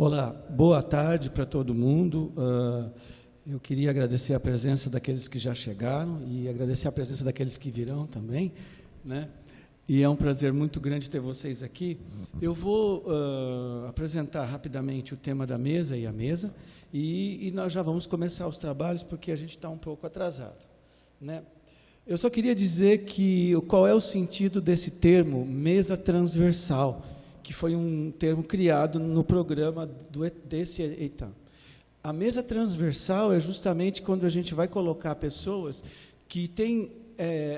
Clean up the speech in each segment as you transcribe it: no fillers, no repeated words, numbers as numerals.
Olá, boa tarde para todo mundo. Eu queria agradecer a presença daqueles que já chegaram e agradecer a presença daqueles que virão também, né? E é um prazer muito grande ter vocês aqui. Eu vou apresentar rapidamente o tema da mesa e a mesa, e nós já vamos começar os trabalhos, porque a gente está um pouco atrasado, né? Eu só queria dizer qual é o sentido desse termo, mesa transversal, que foi um termo criado no programa desse EITAM. A mesa transversal é justamente quando a gente vai colocar pessoas que têm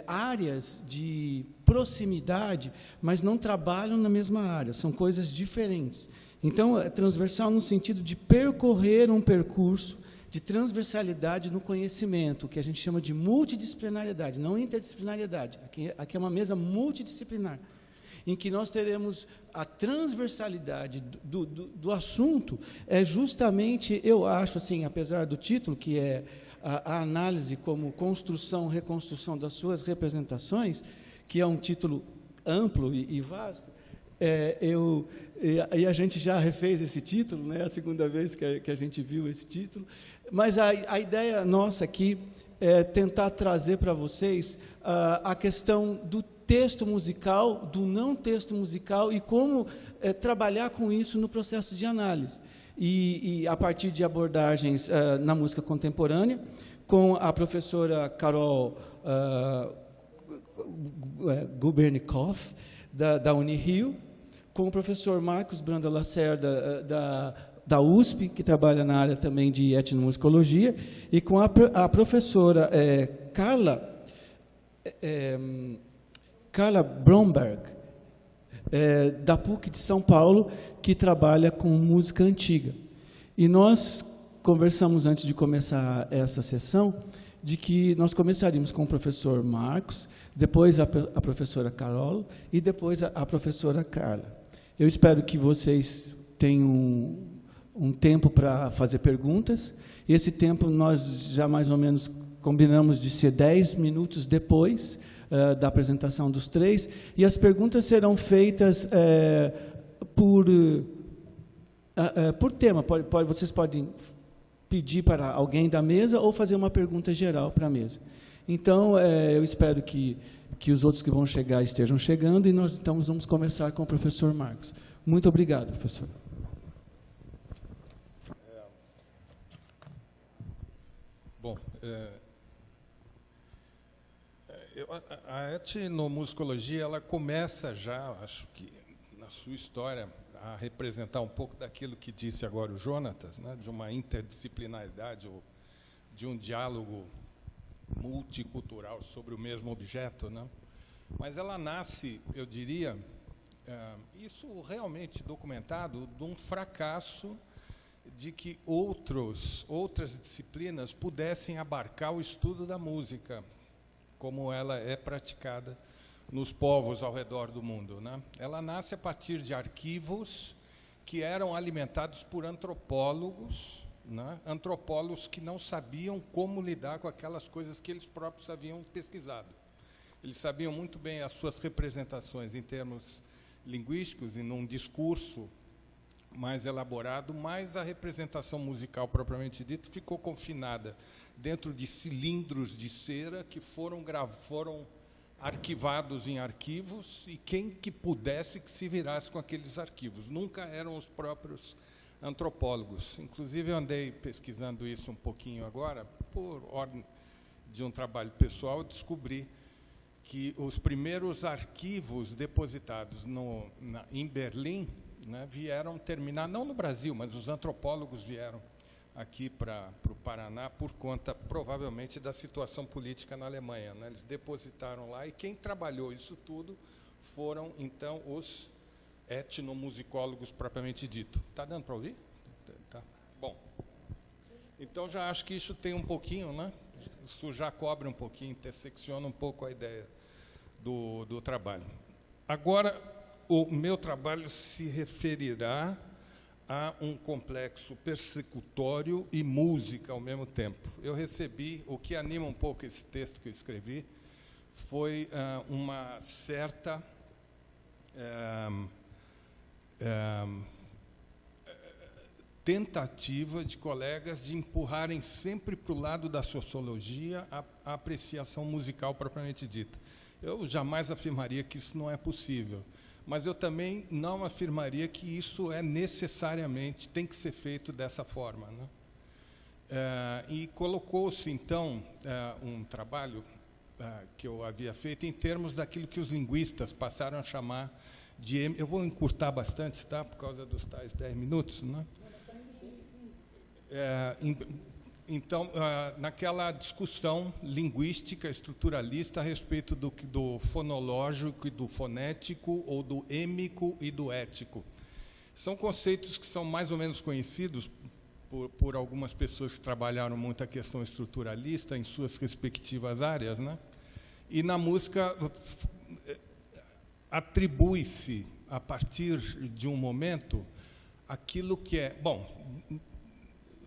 áreas de proximidade, mas não trabalham na mesma área, são coisas diferentes. Então, é transversal no sentido de percorrer um percurso de transversalidade no conhecimento, que a gente chama de multidisciplinariedade, não interdisciplinariedade. Aqui é uma mesa multidisciplinar, em que nós teremos a transversalidade do assunto, é justamente, eu acho, assim, apesar do título, que é a análise como construção, reconstrução das suas representações, que é um título amplo e vasto, e a gente já refez esse título, né, a segunda vez que a gente viu esse título, mas a ideia nossa aqui é tentar trazer para vocês a questão do texto musical, do não texto musical, e como trabalhar com isso no processo de análise. E a partir de abordagens na música contemporânea, com a professora Carol Gubernikoff, da Unirio, com o professor Marcos Branda Lacerda, da USP, que trabalha na área também de etnomusicologia, e com a professora Carla Bromberg, da PUC de São Paulo, que trabalha com música antiga. E nós conversamos, antes de começar essa sessão, de que nós começaríamos com o professor Marcos, depois a professora Carol e depois a professora Carla. Eu espero que vocês tenham um tempo para fazer perguntas. Esse tempo nós já mais ou menos combinamos de ser 10 minutos depois da apresentação dos três, e as perguntas serão feitas por tema. Vocês podem pedir para alguém da mesa ou fazer uma pergunta geral para a mesa. Então, eu espero que os outros que vão chegar estejam chegando, e nós então vamos começar com o professor Marcos. Muito obrigado, professor. Bom, a etnomusicologia, ela começa já, acho que na sua história, a representar um pouco daquilo que disse agora o Jonatas, né, de uma interdisciplinaridade ou de um diálogo multicultural sobre o mesmo objeto, né? Mas ela nasce, eu diria, isso realmente documentado, de um fracasso de que outras disciplinas pudessem abarcar o estudo da música, como ela é praticada nos povos ao redor do mundo, né? Ela nasce a partir de arquivos que eram alimentados por antropólogos, né? Antropólogos que não sabiam como lidar com aquelas coisas que eles próprios haviam pesquisado. Eles sabiam muito bem as suas representações em termos linguísticos e num discurso mais elaborado, mas a representação musical propriamente dita ficou confinada dentro de cilindros de cera que foram arquivados em arquivos, e quem que pudesse que se virasse com aqueles arquivos. Nunca eram os próprios antropólogos. Inclusive, eu andei pesquisando isso um pouquinho agora, por ordem de um trabalho pessoal, descobri que os primeiros arquivos depositados em Berlim, né, vieram terminar, não no Brasil, mas os antropólogos vieram aqui para o Paraná por conta, provavelmente, da situação política na Alemanha, né? Eles depositaram lá, e quem trabalhou isso tudo foram, então, os etnomusicólogos propriamente dito. Está dando para ouvir? Tá. Bom, então já acho que isso tem um pouquinho, né? Isso já cobre um pouquinho, intersecciona um pouco a ideia do trabalho. Agora, o meu trabalho se referirá a um complexo persecutório e música ao mesmo tempo. Eu recebi, o que anima um pouco esse texto que eu escrevi, foi uma certa tentativa de colegas de empurrarem sempre para o lado da sociologia a apreciação musical propriamente dita. Eu jamais afirmaria que isso não é possível, mas eu também não afirmaria que isso é necessariamente, tem que ser feito dessa forma, né? E colocou-se, então, um trabalho que eu havia feito em termos daquilo que os linguistas passaram a chamar de... Eu vou encurtar bastante, tá? Por causa dos tais 10 minutos, né? Então, naquela discussão linguística estruturalista a respeito do fonológico e do fonético, ou do êmico e do ético. São conceitos que são mais ou menos conhecidos por algumas pessoas que trabalharam muito a questão estruturalista em suas respectivas áreas, né? E na música atribui-se, a partir de um momento, aquilo que é... Bom,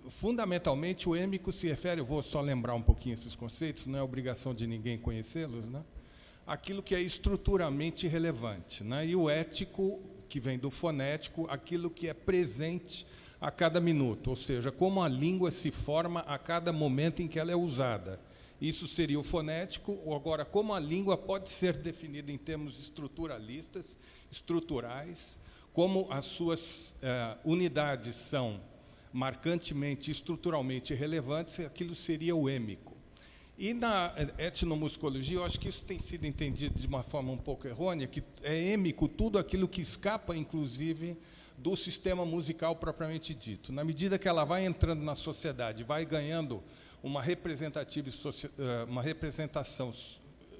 fundamentalmente, o êmico se refere, eu vou só lembrar um pouquinho esses conceitos, não é obrigação de ninguém conhecê-los, né? Aquilo que é estruturalmente relevante, né? E o ético, que vem do fonético, aquilo que é presente a cada minuto, ou seja, como a língua se forma a cada momento em que ela é usada. Isso seria o fonético. Agora, como a língua pode ser definida em termos estruturalistas, estruturais, como as suas unidades são marcantemente, estruturalmente relevantes, aquilo seria o êmico. E na etnomusicologia, eu acho que isso tem sido entendido de uma forma um pouco errônea, que é êmico tudo aquilo que escapa, inclusive, do sistema musical propriamente dito. Na medida que ela vai entrando na sociedade, vai ganhando uma representação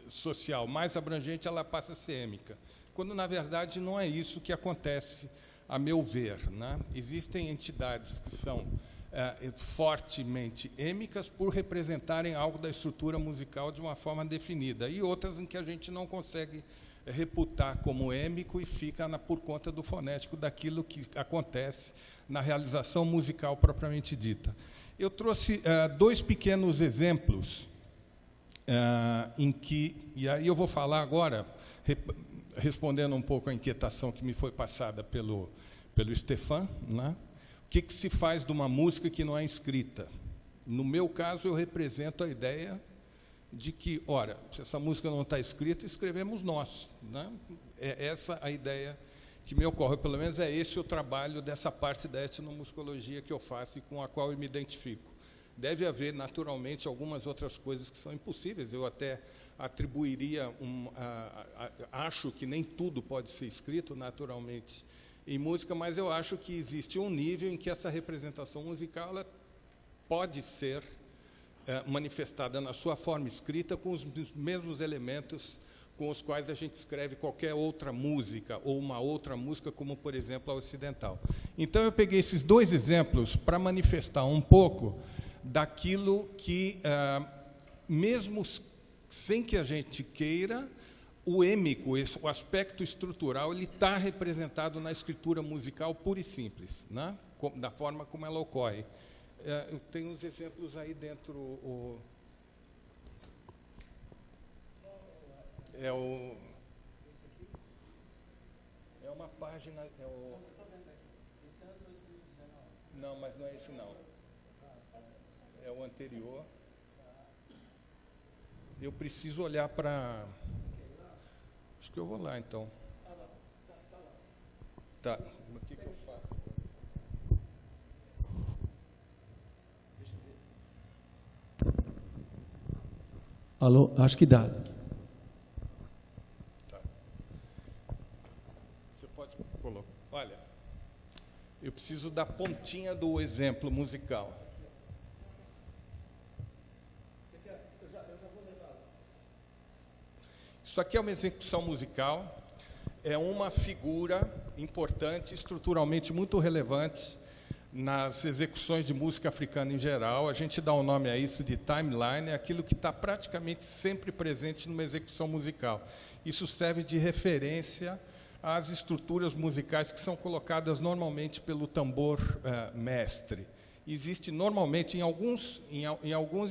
social mais abrangente, ela passa a ser êmica. Quando, na verdade, não é isso que acontece, a meu ver, né? Existem entidades que são fortemente êmicas por representarem algo da estrutura musical de uma forma definida, e outras em que a gente não consegue reputar como êmico e fica por conta do fonético, daquilo que acontece na realização musical propriamente dita. Eu trouxe 2 pequenos exemplos em que, e aí eu vou falar agora, respondendo um pouco à inquietação que me foi passada pelo Stefan, né? O que se faz de uma música que não é escrita? No meu caso, eu represento a ideia de que, ora, se essa música não está escrita, escrevemos nós, né? É essa a ideia que me ocorre, pelo menos é esse o trabalho dessa parte da etnomusicologia que eu faço e com a qual eu me identifico. Deve haver, naturalmente, algumas outras coisas que são impossíveis. Eu até atribuiria, acho que nem tudo pode ser escrito, naturalmente, em música, mas eu acho que existe um nível em que essa representação musical ela pode ser manifestada na sua forma escrita com os mesmos elementos com os quais a gente escreve qualquer outra música, ou uma outra música, como, por exemplo, a ocidental. Então, eu peguei esses 2 exemplos para manifestar um pouco daquilo que, mesmo sem que a gente queira, o êmico, o aspecto estrutural, ele está representado na escritura musical pura e simples, né? Da forma como ela ocorre. Eu tenho uns exemplos aí dentro. É uma página. Não, mas não é esse não. É o anterior. Eu preciso olhar para... Acho que eu vou lá, então. Tá. O que eu faço? Alô, acho que dá. Tá. Você pode colocar. Olha, eu preciso da pontinha do exemplo musical. Isso aqui é uma execução musical, é uma figura importante, estruturalmente muito relevante nas execuções de música africana em geral. A gente dá o nome a isso de timeline, é aquilo que está praticamente sempre presente numa execução musical. Isso serve de referência às estruturas musicais que são colocadas normalmente pelo tambor mestre. Existe normalmente, em alguns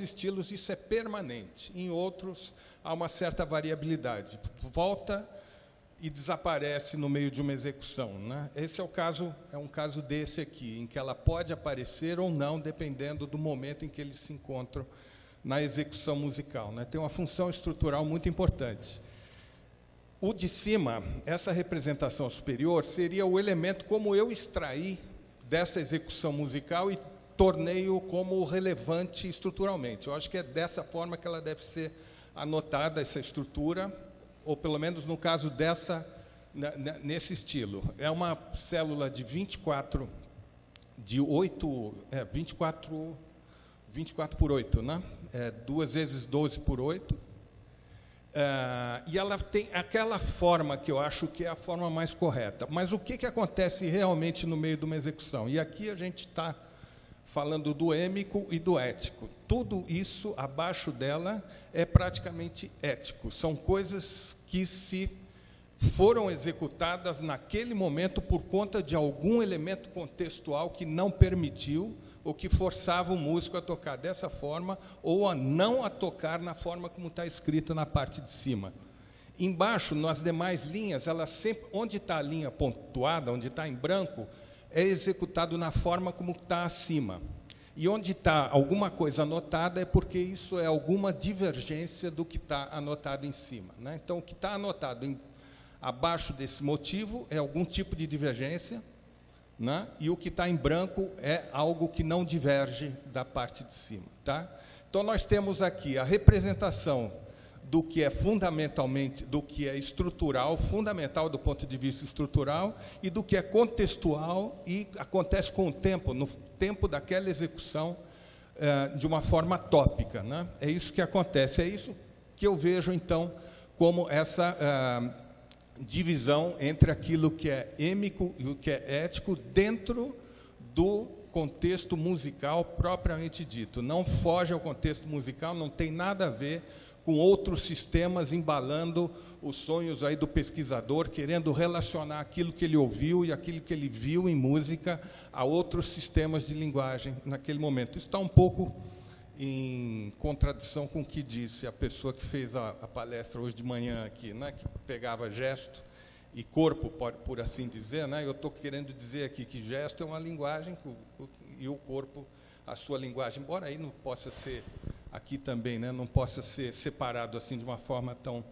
estilos, isso é permanente, em outros há uma certa variabilidade. Volta e desaparece no meio de uma execução, né? Esse é um caso desse aqui, em que ela pode aparecer ou não, dependendo do momento em que eles se encontram na execução musical, né? Tem uma função estrutural muito importante. O de cima, essa representação superior, seria o elemento como eu extraí dessa execução musical e tornei-o como relevante estruturalmente. Eu acho que é dessa forma que ela deve ser anotada, essa estrutura, ou pelo menos no caso dessa, nesse estilo. É uma célula de 24 por 8, né? 2 vezes 12 por 8. E ela tem aquela forma que eu acho que é a forma mais correta. Mas o que acontece realmente no meio de uma execução? E aqui a gente está falando do êmico e do ético. Tudo isso abaixo dela é praticamente ético. São coisas que se foram executadas naquele momento por conta de algum elemento contextual que não permitiu ou que forçava o músico a tocar dessa forma ou a não a tocar na forma como está escrito na parte de cima. Embaixo, nas demais linhas, ela sempre, onde está a linha pontuada, onde está em branco, é executado na forma como está acima. E onde está alguma coisa anotada é porque isso é alguma divergência do que está anotado em cima, né? Então, o que está anotado abaixo desse motivo é algum tipo de divergência, né? E o que está em branco é algo que não diverge da parte de cima, tá? Então, nós temos aqui a representação do que é fundamentalmente, do que é estrutural, fundamental do ponto de vista estrutural, e do que é contextual e acontece com o tempo, no tempo daquela execução, de uma forma tópica, né? É isso que acontece, é isso que eu vejo, então, como essa divisão entre aquilo que é êmico e o que é ético dentro do contexto musical propriamente dito. Não foge ao contexto musical, não tem nada a ver com outros sistemas embalando os sonhos aí do pesquisador, querendo relacionar aquilo que ele ouviu e aquilo que ele viu em música a outros sistemas de linguagem naquele momento. Isso está um pouco em contradição com o que disse a pessoa que fez a palestra hoje de manhã aqui, né, que pegava gesto e corpo, por assim dizer, né? Eu estou querendo dizer aqui que gesto é uma linguagem e o corpo a sua linguagem, embora aí não possa ser aqui também, né, não possa ser separado assim de uma forma tão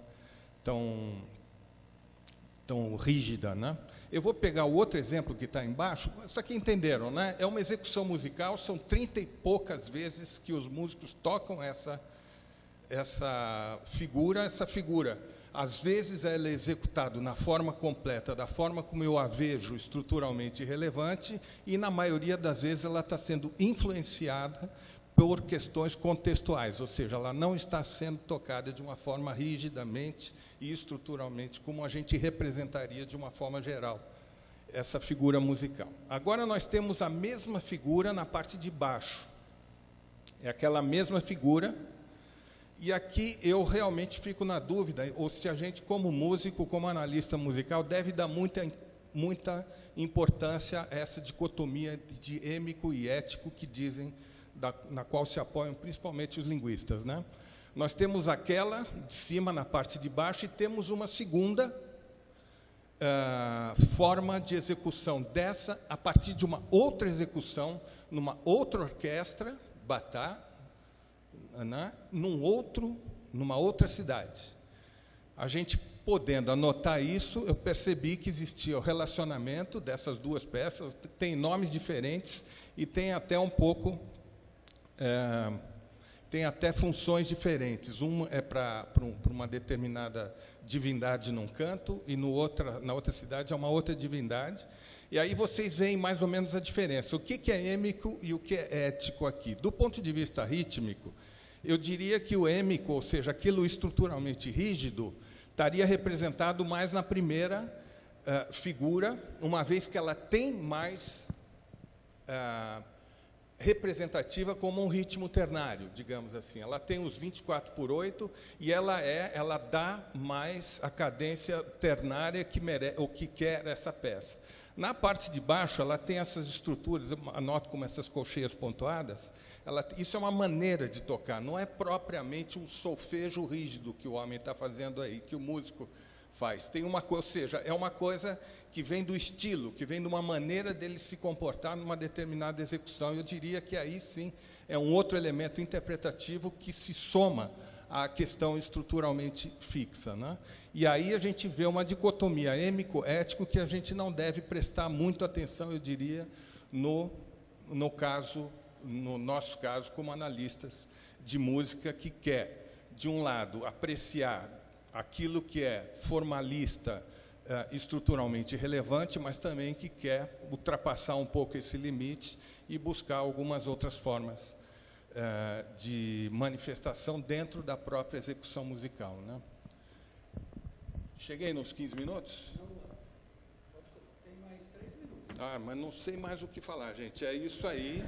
rígida, né? Eu vou pegar o outro exemplo que está embaixo. Isso aqui entenderam, né? É uma execução musical, são 30 e poucas vezes que os músicos tocam essa figura. Essa figura, às vezes, ela é executada na forma completa, da forma como eu a vejo estruturalmente relevante, e, na maioria das vezes, ela está sendo influenciada por questões contextuais, ou seja, ela não está sendo tocada de uma forma rigidamente e estruturalmente, como a gente representaria de uma forma geral, essa figura musical. Agora nós temos a mesma figura na parte de baixo. É aquela mesma figura, e aqui eu realmente fico na dúvida, ou se a gente, como músico, como analista musical, deve dar muita importância a essa dicotomia de êmico e ético que dizem, na qual se apoiam principalmente os linguistas, né? Nós temos aquela de cima na parte de baixo e temos uma segunda forma de execução dessa a partir de uma outra execução, numa outra orquestra, Batá, né? Numa outra cidade. A gente podendo anotar isso, eu percebi que existia o relacionamento dessas duas peças, tem nomes diferentes e tem até um pouco... tem até funções diferentes. Uma é para uma determinada divindade num canto e na outra cidade é uma outra divindade. E aí vocês veem mais ou menos a diferença. O que é êmico e o que é ético aqui? Do ponto de vista rítmico, eu diria que o êmico, ou seja, aquilo estruturalmente rígido, estaria representado mais na primeira figura, uma vez que ela tem mais... representativa como um ritmo ternário, digamos assim. Ela tem os 24 por 8 e ela dá mais a cadência ternária que quer essa peça. Na parte de baixo, ela tem essas estruturas, eu anoto como essas colcheias pontuadas, isso é uma maneira de tocar, não é propriamente um solfejo rígido que o homem está fazendo aí, que o músico faz. Tem uma coisa, ou seja, é uma coisa que vem do estilo, que vem de uma maneira dele se comportar numa determinada execução. Eu diria que aí sim é um outro elemento interpretativo que se soma à questão estruturalmente fixa, né? E aí a gente vê uma dicotomia êmico-ético que a gente não deve prestar muito atenção, eu diria, no nosso caso, como analistas de música, que quer, de um lado, apreciar aquilo que é formalista, estruturalmente relevante, mas também que quer ultrapassar um pouco esse limite e buscar algumas outras formas de manifestação dentro da própria execução musical, né? Cheguei nos 15 minutos? Tem mais 3 minutos. Mas não sei mais o que falar, gente. É isso aí.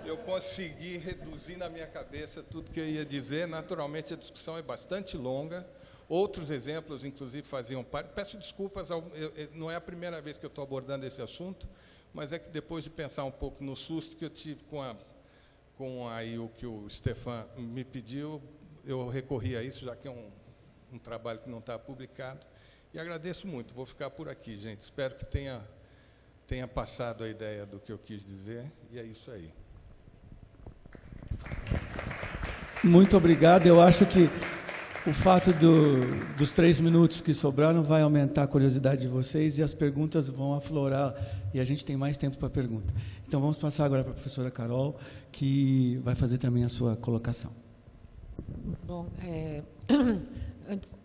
Eu consegui reduzir na minha cabeça tudo que eu ia dizer. Naturalmente, a discussão é bastante longa. Outros exemplos, inclusive, faziam parte. Peço desculpas, não é a primeira vez que eu estou abordando esse assunto, mas é que depois de pensar um pouco no susto que eu tive com aí o que o Stefan me pediu, eu recorri a isso, já que é um trabalho que não está publicado. E agradeço muito. Vou ficar por aqui, gente. Espero que tenha passado a ideia do que eu quis dizer. E é isso aí. Muito obrigado. Eu acho que o fato dos 3 minutos que sobraram vai aumentar a curiosidade de vocês e as perguntas vão aflorar e a gente tem mais tempo para pergunta. Então, vamos passar agora para a professora Carol, que vai fazer também a sua colocação.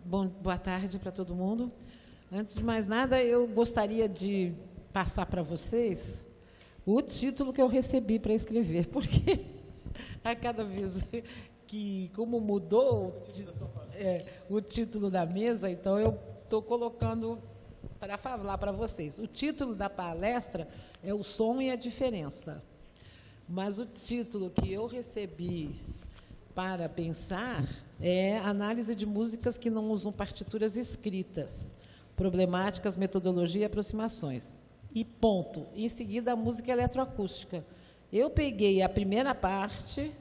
Bom, boa tarde para todo mundo. Antes de mais nada, eu gostaria de passar para vocês o título que eu recebi para escrever, porque a cada vez que, como mudou o título da mesa, então eu estou colocando para falar para vocês. O título da palestra é O Som e a Diferença, mas o título que eu recebi para pensar é Análise de músicas que não usam partituras escritas, problemáticas, metodologia e aproximações. E ponto. Em seguida, a música eletroacústica. Eu peguei a primeira parte,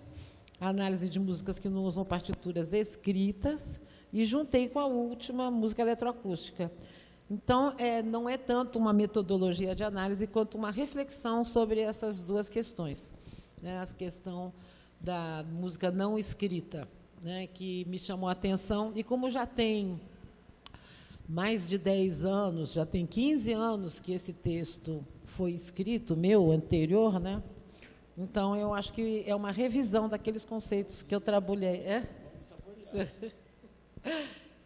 análise de músicas que não usam partituras escritas, e juntei com a última, música eletroacústica. Então, não é tanto uma metodologia de análise, quanto uma reflexão sobre essas duas questões, né? A questão da música não escrita, né, que me chamou a atenção, e como já tem mais de 10 anos, já tem 15 anos que esse texto foi escrito, meu, anterior, né? Então, eu acho que é uma revisão daqueles conceitos que eu trabalhei.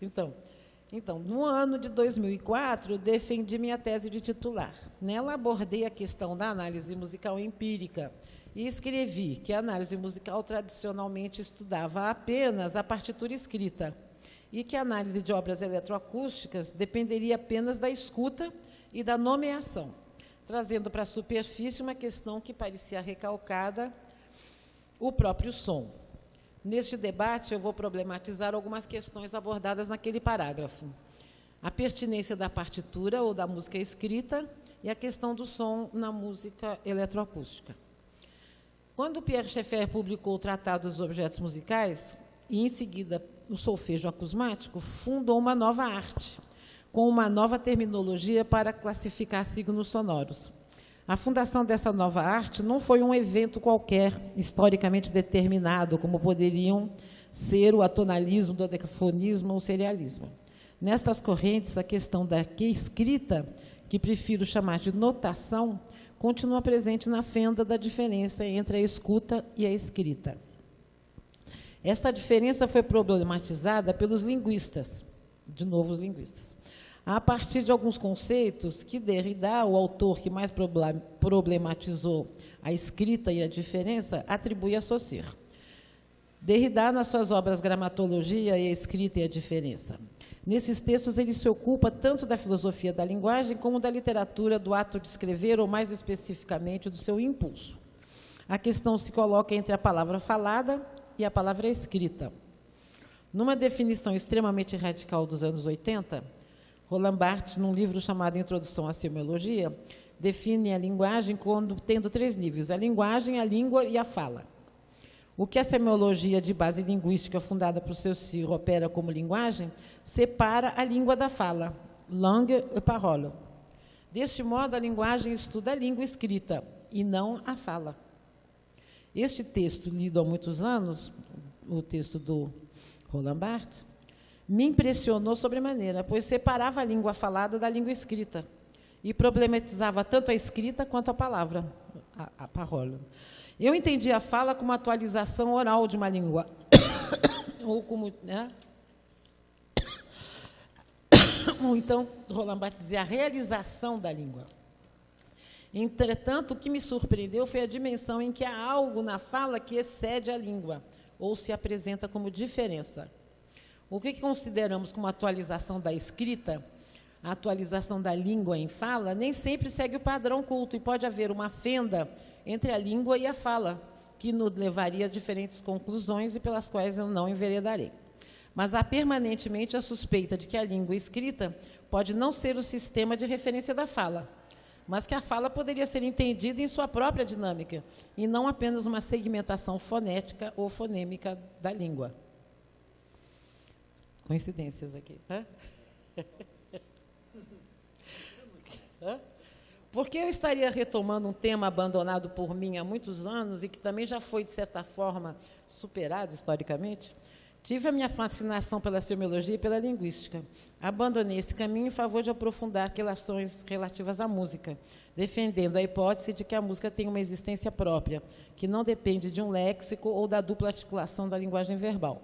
Então, no ano de 2004, defendi minha tese de titular. Nela, abordei a questão da análise musical empírica e escrevi que a análise musical tradicionalmente estudava apenas a partitura escrita e que a análise de obras eletroacústicas dependeria apenas da escuta e da nomeação, trazendo para a superfície uma questão que parecia recalcada, o próprio som. Neste debate, eu vou problematizar algumas questões abordadas naquele parágrafo. A pertinência da partitura ou da música escrita e a questão do som na música eletroacústica. Quando Pierre Schaeffer publicou o Tratado dos Objetos Musicais, e, em seguida, o solfejo acusmático, fundou uma nova arte, com uma nova terminologia para classificar signos sonoros. A fundação dessa nova arte não foi um evento qualquer, historicamente determinado, como poderiam ser o atonalismo, o dodecafonismo ou o serialismo. Nestas correntes, a questão da escrita, que prefiro chamar de notação, continua presente na fenda da diferença entre a escuta e a escrita. Esta diferença foi problematizada pelos linguistas, de novo os linguistas, a partir de alguns conceitos que Derrida, o autor que mais problematizou a escrita e a diferença, atribui a Saussure. Derrida, nas suas obras Gramatologia e a Escrita e a Diferença. Nesses textos, ele se ocupa tanto da filosofia da linguagem como da literatura, do ato de escrever, ou mais especificamente, do seu impulso. A questão se coloca entre a palavra falada e a palavra escrita. Numa definição extremamente radical dos anos 80, Roland Barthes, num livro chamado Introdução à Semiologia, define a linguagem tendo 3 níveis: a linguagem, a língua e a fala. O que a semiologia de base linguística fundada por Saussure opera como linguagem, separa a língua da fala, langue et parole. Deste modo, a linguagem estuda a língua escrita e não a fala. Este texto, lido há muitos anos, o texto do Roland Barthes, me impressionou sobremaneira, pois separava a língua falada da língua escrita e problematizava tanto a escrita quanto a palavra, a parole. Eu entendi a fala como atualização oral de uma língua, ou como, né? Ou então, Roland Barthes dizia a realização da língua. Entretanto, o que me surpreendeu foi a dimensão em que há algo na fala que excede a língua, ou se apresenta como diferença. O que consideramos como atualização da escrita, a atualização da língua em fala, nem sempre segue o padrão culto, e pode haver uma fenda entre a língua e a fala, que nos levaria a diferentes conclusões e pelas quais eu não enveredarei. Mas há permanentemente a suspeita de que a língua escrita pode não ser o sistema de referência da fala, mas que a fala poderia ser entendida em sua própria dinâmica, e não apenas uma segmentação fonética ou fonêmica da língua. Coincidências aqui. Hã? Hã? Por que eu estaria retomando um tema abandonado por mim há muitos anos e que também já foi, de certa forma, superado historicamente? Tive a minha fascinação pela semiologia e pela linguística. Abandonei esse caminho em favor de aprofundar questões relativas à música, defendendo a hipótese de que a música tem uma existência própria, que não depende de um léxico ou da dupla articulação da linguagem verbal.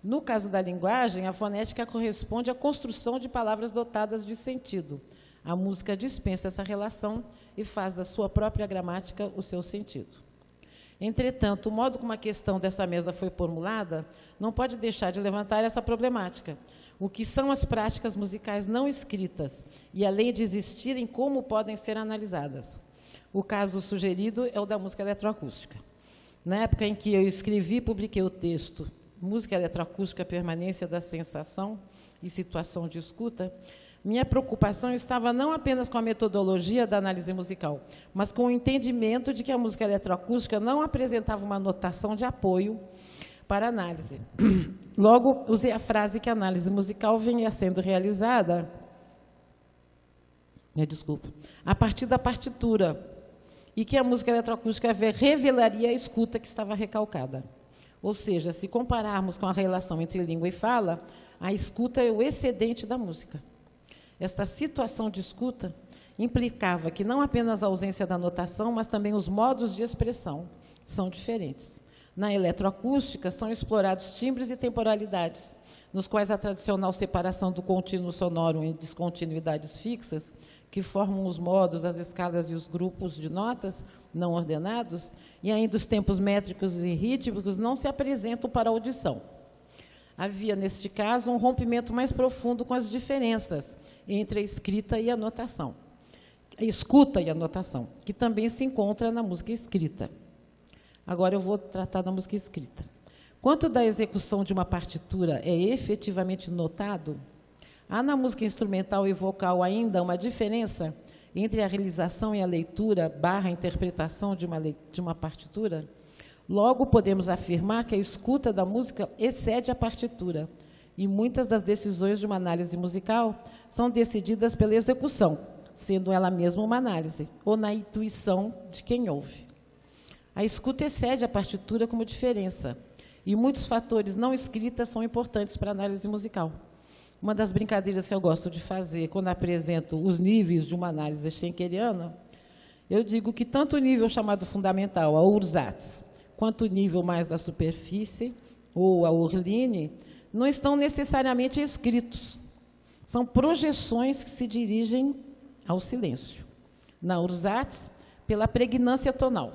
No caso da linguagem, a fonética corresponde à construção de palavras dotadas de sentido. A música dispensa essa relação e faz da sua própria gramática o seu sentido. Entretanto, o modo como a questão dessa mesa foi formulada não pode deixar de levantar essa problemática. O que são as práticas musicais não escritas e, além de existirem, como podem ser analisadas? O caso sugerido é o da música eletroacústica. Na época em que eu escrevi e publiquei o texto Música Eletroacústica, Permanência da Sensação e Situação de Escuta, minha preocupação estava não apenas com a metodologia da análise musical, mas com o entendimento de que a música eletroacústica não apresentava uma notação de apoio para a análise. Logo, usei a frase que a análise musical vinha sendo realizada, a partir da partitura, e que a música eletroacústica revelaria a escuta que estava recalcada. Ou seja, se compararmos com a relação entre língua e fala, a escuta é o excedente da música. Esta situação de escuta implicava que não apenas a ausência da notação, mas também os modos de expressão são diferentes. Na eletroacústica, são explorados timbres e temporalidades, nos quais a tradicional separação do contínuo sonoro em descontinuidades fixas, que formam os modos, as escalas e os grupos de notas não ordenados, e ainda os tempos métricos e rítmicos, não se apresentam para a audição. Havia, neste caso, um rompimento mais profundo com as diferenças entre a escrita e a notação, a escuta e a notação, que também se encontra na música escrita. Agora eu vou tratar da música escrita. Quanto da execução de uma partitura é efetivamente notado, há na música instrumental e vocal ainda uma diferença entre a realização e a leitura / interpretação de uma partitura? Logo, podemos afirmar que a escuta da música excede a partitura, e muitas das decisões de uma análise musical são decididas pela execução, sendo ela mesma uma análise, ou na intuição de quem ouve. A escuta excede a partitura como diferença, e muitos fatores não escritas são importantes para a análise musical. Uma das brincadeiras que eu gosto de fazer quando apresento os níveis de uma análise schenkeriana, eu digo que tanto o nível chamado fundamental, a Ursatz, quanto o nível mais da superfície, ou a Urline, não estão necessariamente escritos. São projeções que se dirigem ao silêncio. Na Ursatz, pela pregnância tonal,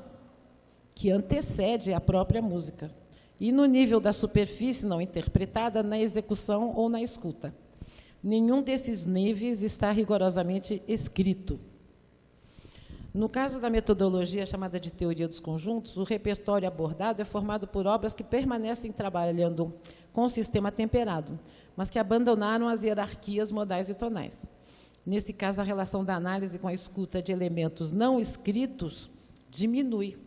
que antecede a própria música. E no nível da superfície não interpretada, na execução ou na escuta. Nenhum desses níveis está rigorosamente escrito. No caso da metodologia chamada de teoria dos conjuntos, o repertório abordado é formado por obras que permanecem trabalhando com o sistema temperado, mas que abandonaram as hierarquias modais e tonais. Nesse caso, a relação da análise com a escuta de elementos não escritos diminui,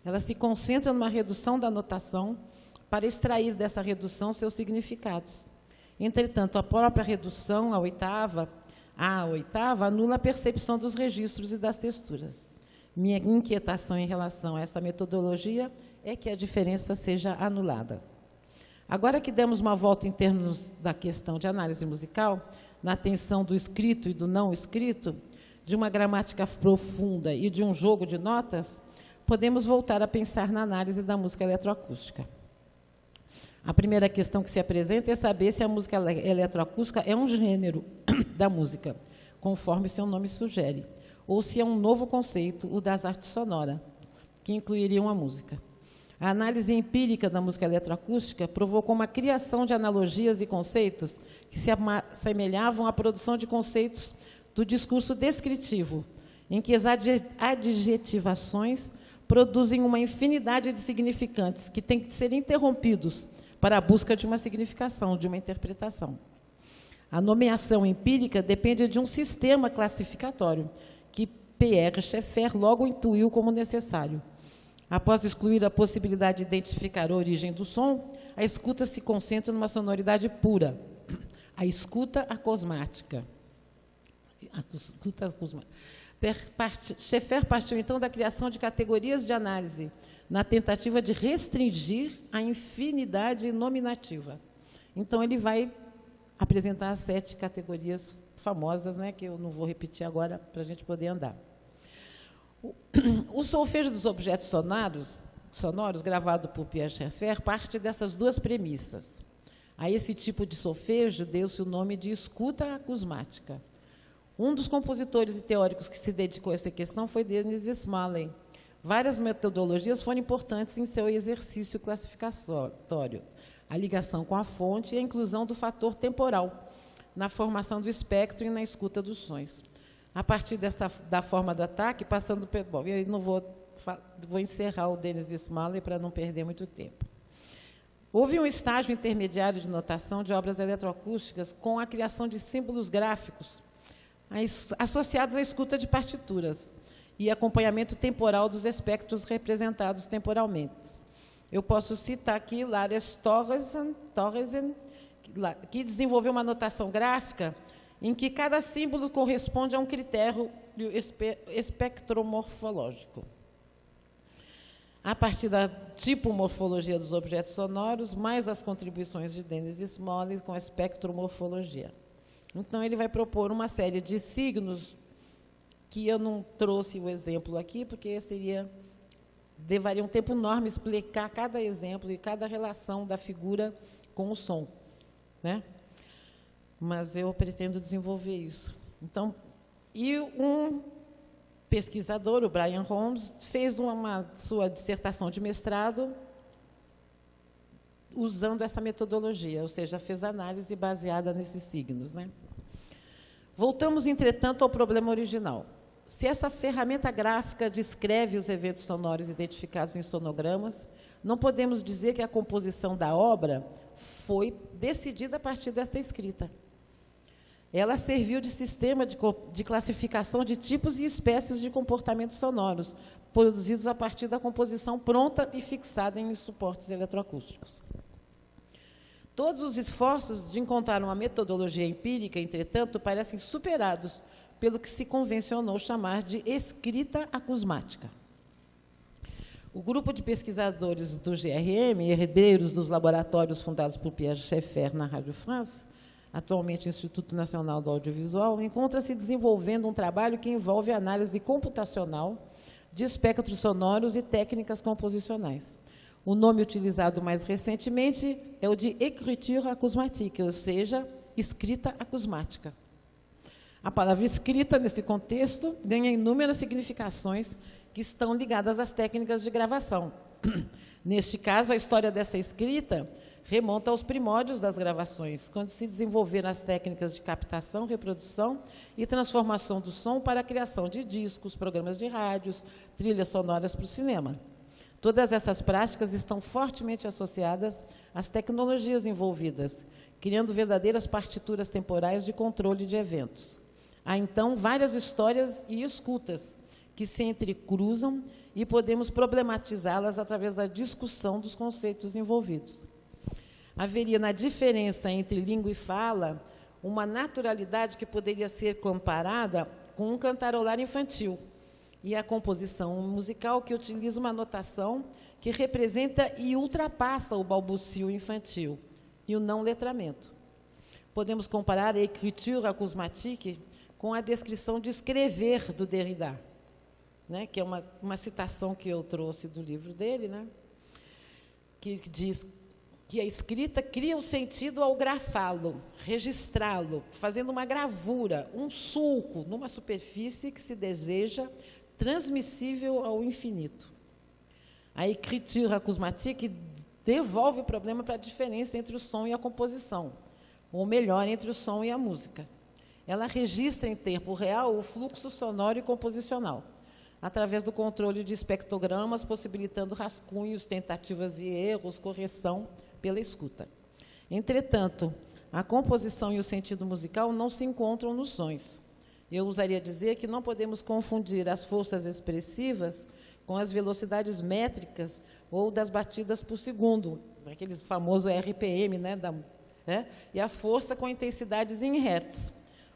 Ela se concentra numa redução da notação para extrair dessa redução seus significados. Entretanto, a própria redução, a oitava, anula a percepção dos registros e das texturas. Minha inquietação em relação a essa metodologia é que a diferença seja anulada. Agora que demos uma volta em termos da questão de análise musical, na tensão do escrito e do não escrito, de uma gramática profunda e de um jogo de notas, podemos voltar a pensar na análise da música eletroacústica. A primeira questão que se apresenta é saber se a música eletroacústica é um gênero da música, conforme seu nome sugere, ou se é um novo conceito, o das artes sonoras, que incluiriam a música. A análise empírica da música eletroacústica provocou uma criação de analogias e conceitos que se assemelhavam à produção de conceitos do discurso descritivo, em que as adjetivações produzem uma infinidade de significantes que têm que ser interrompidos para a busca de uma significação, de uma interpretação. A nomeação empírica depende de um sistema classificatório, que Pierre Schaeffer logo intuiu como necessário. Após excluir a possibilidade de identificar a origem do som, a escuta se concentra numa sonoridade pura. A escuta acosmática. Schaeffer partiu, então, da criação de categorias de análise, na tentativa de restringir a infinidade nominativa. Então, ele vai apresentar as 7 categorias famosas, né, que eu não vou repetir agora, para a gente poder andar. O solfejo dos objetos sonoros, gravado por Pierre Schaeffer, parte dessas 2 premissas. A esse tipo de solfejo deu-se o nome de escuta acusmática. Um dos compositores e teóricos que se dedicou a essa questão foi Denis Smalley. Várias metodologias foram importantes em seu exercício classificatório, a ligação com a fonte e a inclusão do fator temporal na formação do espectro e na escuta dos sons. A partir da forma do ataque, passando... Bom, eu não vou encerrar o Denis Smalley para não perder muito tempo. Houve um estágio intermediário de notação de obras eletroacústicas com a criação de símbolos gráficos associados à escuta de partituras e acompanhamento temporal dos espectros representados temporalmente. Eu posso citar aqui Lars Thoresen, que desenvolveu uma notação gráfica em que cada símbolo corresponde a um critério espectromorfológico. A partir da tipomorfologia dos objetos sonoros, mais as contribuições de Denis Smalley com a espectromorfologia. Então, ele vai propor uma série de signos que eu não trouxe o exemplo aqui, porque levaria um tempo enorme explicar cada exemplo e cada relação da figura com o som, né? Mas eu pretendo desenvolver isso. Então, e um pesquisador, o Brian Holmes, fez sua dissertação de mestrado usando essa metodologia, ou seja, fez análise baseada nesses signos, né? Voltamos, entretanto, ao problema original. Se essa ferramenta gráfica descreve os eventos sonoros identificados em sonogramas, não podemos dizer que a composição da obra foi decidida a partir desta escrita. Ela serviu de sistema de classificação de tipos e espécies de comportamentos sonoros, produzidos a partir da composição pronta e fixada em suportes eletroacústicos. Todos os esforços de encontrar uma metodologia empírica, entretanto, parecem superados pelo que se convencionou chamar de escrita acusmática. O grupo de pesquisadores do GRM, herdeiros dos laboratórios fundados por Pierre Schaeffer na Rádio France, atualmente Instituto Nacional do Audiovisual, encontra-se desenvolvendo um trabalho que envolve análise computacional de espectros sonoros e técnicas composicionais. O nome utilizado mais recentemente é o de écriture acusmatique, ou seja, escrita acusmática. A palavra escrita, nesse contexto, ganha inúmeras significações que estão ligadas às técnicas de gravação. Neste caso, a história dessa escrita remonta aos primórdios das gravações, quando se desenvolveram as técnicas de captação, reprodução e transformação do som para a criação de discos, programas de rádios, trilhas sonoras para o cinema. Todas essas práticas estão fortemente associadas às tecnologias envolvidas, criando verdadeiras partituras temporais de controle de eventos. Há, então, várias histórias e escutas que se entrecruzam e podemos problematizá-las através da discussão dos conceitos envolvidos. Haveria na diferença entre língua e fala uma naturalidade que poderia ser comparada com um cantarolar infantil e a composição musical que utiliza uma notação que representa e ultrapassa o balbucio infantil e o não letramento. Podemos comparar a écriture acousmatique com a descrição de escrever do Derrida, né, que é uma citação que eu trouxe do livro dele, né, que diz que a escrita cria o sentido ao grafá-lo, registrá-lo, fazendo uma gravura, um sulco numa superfície que se deseja transmissível ao infinito. A écriture acousmatique devolve o problema para a diferença entre o som e a composição, ou melhor, entre o som e a música. Ela registra em tempo real o fluxo sonoro e composicional, através do controle de espectrogramas, possibilitando rascunhos, tentativas e erros, correção pela escuta. Entretanto, a composição e o sentido musical não se encontram nos sons. Eu usaria dizer que não podemos confundir as forças expressivas com as velocidades métricas ou das batidas por segundo, aquele famoso RPM, e a força com intensidades em hertz.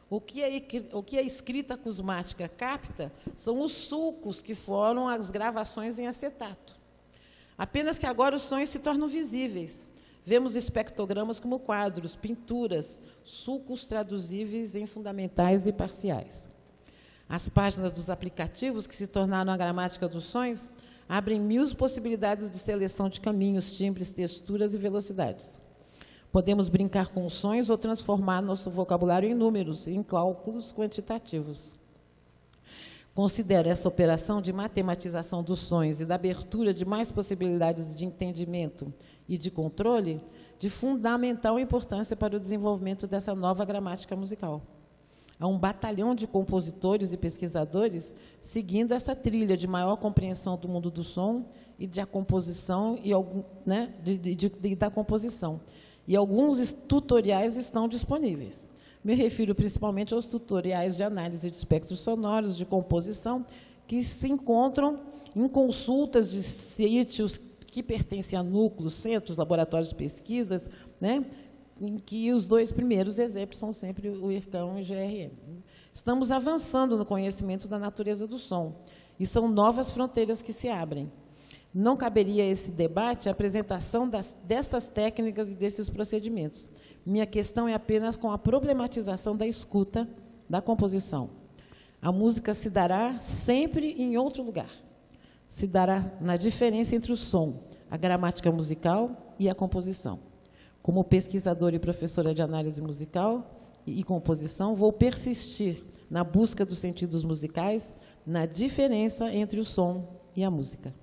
O que a escrita acusmática capta são os sulcos que foram as gravações em acetato. Apenas que agora os sons se tornam visíveis. Vemos espectrogramas como quadros, pinturas, sulcos traduzíveis em fundamentais e parciais. As páginas dos aplicativos, que se tornaram a gramática dos sons, abrem 1000 possibilidades de seleção de caminhos, timbres, texturas e velocidades. Podemos brincar com os sons ou transformar nosso vocabulário em números, em cálculos quantitativos. Considero essa operação de matematização dos sons e da abertura de mais possibilidades de entendimento e de controle de fundamental importância para o desenvolvimento dessa nova gramática musical. Há um batalhão de compositores e pesquisadores seguindo essa trilha de maior compreensão do mundo do som e de a composição da composição. E alguns tutoriais estão disponíveis. Me refiro principalmente aos tutoriais de análise de espectros sonoros, de composição, que se encontram em consultas de sítios que pertencem a núcleos, centros, laboratórios de pesquisas, em que os 2 primeiros exemplos são sempre o IRCAM e o GRM. Estamos avançando no conhecimento da natureza do som, e são novas fronteiras que se abrem. Não caberia a esse debate a apresentação dessas técnicas e desses procedimentos. Minha questão é apenas com a problematização da escuta, da composição. A música se dará sempre em outro lugar. Se dará na diferença entre o som, a gramática musical e a composição. Como pesquisadora e professora de análise musical e composição, vou persistir na busca dos sentidos musicais, na diferença entre o som e a música.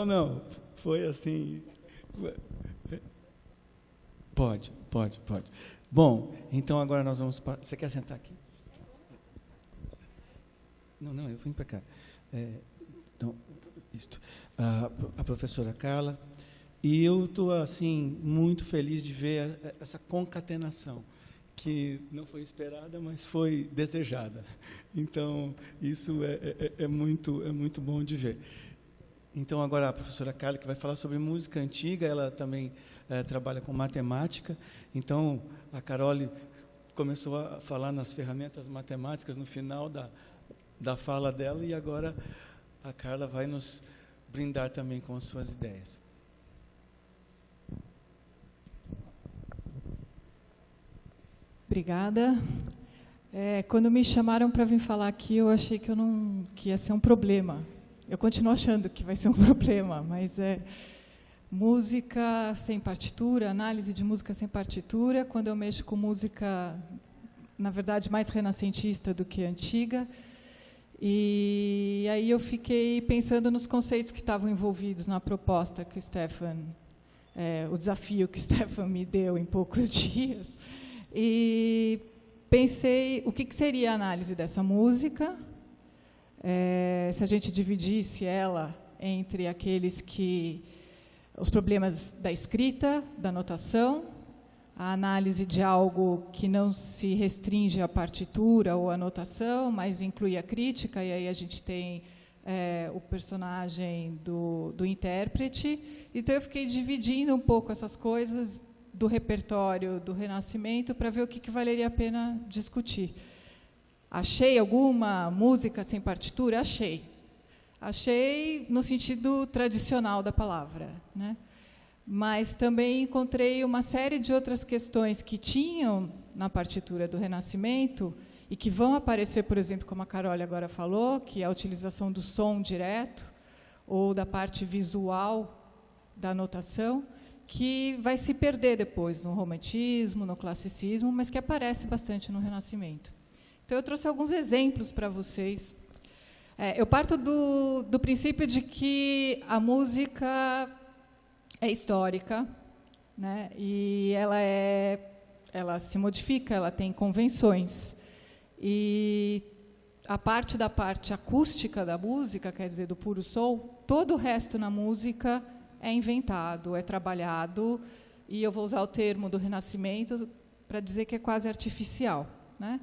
Não, foi assim. Pode. Bom, então agora nós vamos... Você quer sentar aqui? Não, eu vim para cá. Então, isto. A professora Carla, e eu estou assim, muito feliz de ver essa concatenação, que não foi esperada, mas foi desejada. Então, isso é muito bom de ver. Então, agora a professora Carla, que vai falar sobre música antiga, ela também trabalha com matemática. Então, a Carole começou a falar nas ferramentas matemáticas no final da fala dela, e agora a Carla vai nos brindar também com as suas ideias. Obrigada. Quando me chamaram para vir falar aqui, eu achei que ia ser um problema. Eu continuo achando que vai ser um problema, mas música sem partitura, análise de música sem partitura, quando eu mexo com música, na verdade, mais renascentista do que antiga. E aí eu fiquei pensando nos conceitos que estavam envolvidos na proposta que o Stefan, o desafio que o Stefan me deu em poucos dias. E pensei, o que seria a análise dessa música? Se a gente dividisse ela entre aqueles que os problemas da escrita, da notação, a análise de algo que não se restringe à partitura ou à notação, mas inclui a crítica, e aí a gente tem o personagem do intérprete. Então, eu fiquei dividindo um pouco essas coisas do repertório do Renascimento para ver o que valeria a pena discutir. Achei alguma música sem partitura? Achei. Achei no sentido tradicional da palavra, né? Mas também encontrei uma série de outras questões que tinham na partitura do Renascimento e que vão aparecer, por exemplo, como a Carole agora falou, que é a utilização do som direto ou da parte visual da notação, que vai se perder depois no romantismo, no classicismo, mas que aparece bastante no Renascimento. Então, eu trouxe alguns exemplos para vocês. Eu parto do princípio de que a música é histórica, né? E ela se modifica, ela tem convenções. E a parte da parte acústica da música, quer dizer, do puro som, todo o resto na música é inventado, é trabalhado, e eu vou usar o termo do Renascimento para dizer que é quase artificial, né?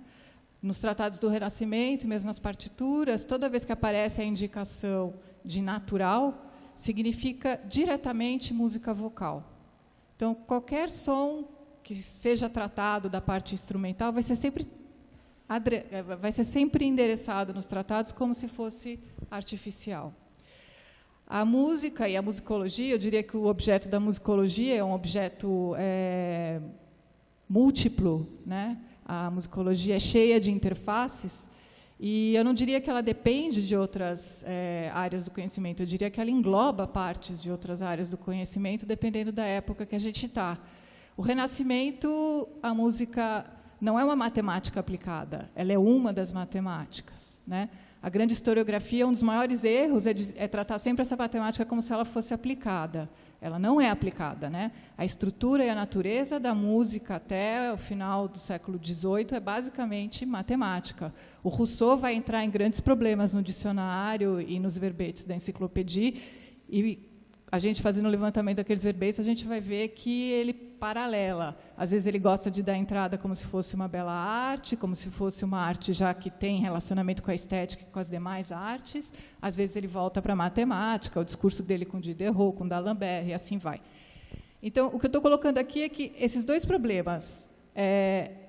Nos tratados do Renascimento, mesmo nas partituras, toda vez que aparece a indicação de natural, significa diretamente música vocal. Então, qualquer som que seja tratado da parte instrumental vai ser sempre endereçado nos tratados como se fosse artificial. A música e a musicologia, eu diria que o objeto da musicologia é um objeto múltiplo, né? A musicologia é cheia de interfaces, e eu não diria que ela depende de outras áreas do conhecimento, eu diria que ela engloba partes de outras áreas do conhecimento, dependendo da época que a gente está. O Renascimento, a música não é uma matemática aplicada, ela é uma das matemáticas, né? A grande historiografia, um dos maiores erros é tratar sempre essa matemática como se ela fosse aplicada. Ela não é aplicada, né? A estrutura e a natureza da música até o final do século XVIII é basicamente matemática. O Rousseau vai entrar em grandes problemas no dicionário e nos verbetes da enciclopédia, e a gente fazendo o levantamento daqueles verbetes, a gente vai ver que ele paralela. Às vezes ele gosta de dar entrada como se fosse uma bela arte, como se fosse uma arte já que tem relacionamento com a estética e com as demais artes. Às vezes ele volta para a matemática, o discurso dele com Diderot, com D'Alembert, e assim vai. Então, o que eu estou colocando aqui é que esses dois problemas,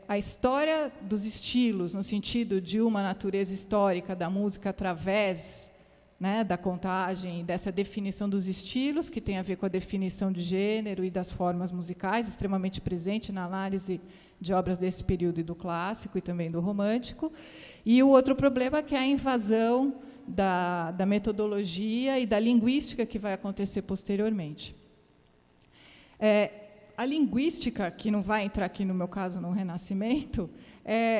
a história dos estilos, no sentido de uma natureza histórica da música através, né, da contagem, dessa definição dos estilos, que tem a ver com a definição de gênero e das formas musicais, extremamente presente na análise de obras desse período e do clássico e também do romântico. E o outro problema que é a invasão da metodologia e da linguística que vai acontecer posteriormente. A linguística, que não vai entrar aqui, no meu caso, no Renascimento,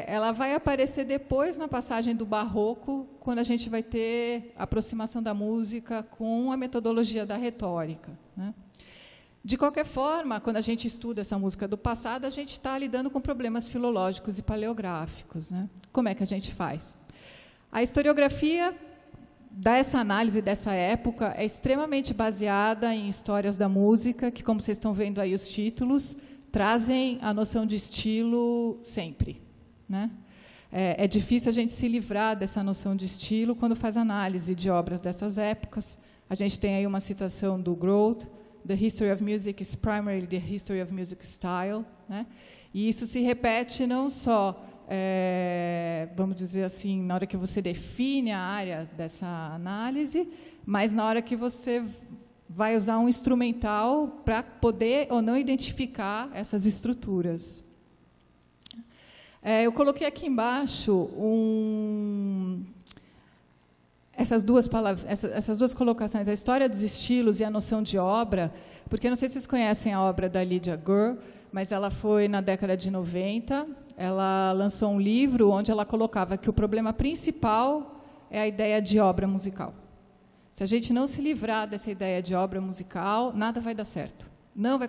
ela vai aparecer depois na passagem do Barroco, quando a gente vai ter a aproximação da música com a metodologia da retórica, né? De qualquer forma, quando a gente estuda essa música do passado, a gente está lidando com problemas filológicos e paleográficos, né? Como é que a gente faz? A historiografia dessa análise dessa época é extremamente baseada em histórias da música, que, como vocês estão vendo aí os títulos, trazem a noção de estilo sempre, né? É difícil a gente se livrar dessa noção de estilo quando faz análise de obras dessas épocas. A gente tem aí uma citação do Groth: "The history of music is primarily the history of music style", né? E isso se repete não só vamos dizer assim, na hora que você define a área dessa análise, mas na hora que você vai usar um instrumental para poder ou não identificar essas estruturas. Eu coloquei aqui embaixo essas duas colocações, a história dos estilos e a noção de obra, porque não sei se vocês conhecem a obra da Lydia Gore, mas ela foi na década de 90, ela lançou um livro onde ela colocava que o problema principal é a ideia de obra musical. Se a gente não se livrar dessa ideia de obra musical, nada vai dar certo. Não vai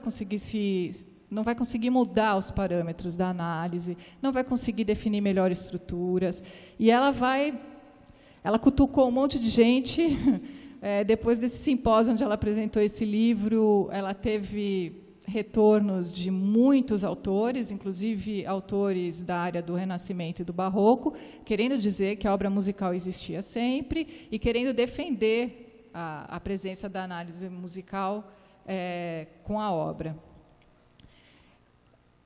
conseguir mudar os parâmetros da análise, não vai conseguir definir melhor estruturas. E ela cutucou um monte de gente Depois desse simpósio onde ela apresentou esse livro, ela teve retornos de muitos autores, inclusive autores da área do Renascimento e do Barroco, querendo dizer que a obra musical existia sempre e querendo defender a presença da análise musical com a obra.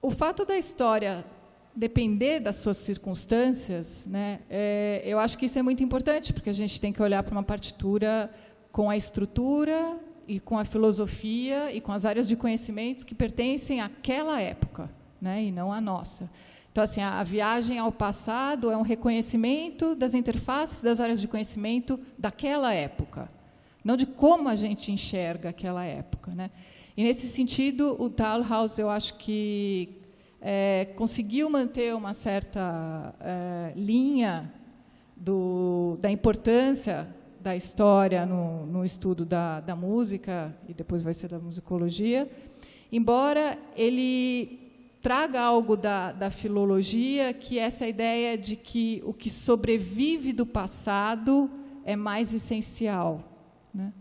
O fato da história depender das suas circunstâncias, né, eu acho que isso é muito importante, porque a gente tem que olhar para uma partitura com a estrutura e com a filosofia e com as áreas de conhecimentos que pertencem àquela época, né, e não à nossa. Então, assim, a viagem ao passado é um reconhecimento das interfaces das áreas de conhecimento daquela época, não de como a gente enxerga aquela época, né? E, nesse sentido, o Thalhaus, eu acho que conseguiu manter uma certa linha da importância da história no estudo da música, e depois vai ser da musicologia, embora ele traga algo da filologia, que é essa ideia de que o que sobrevive do passado é mais essencial, né?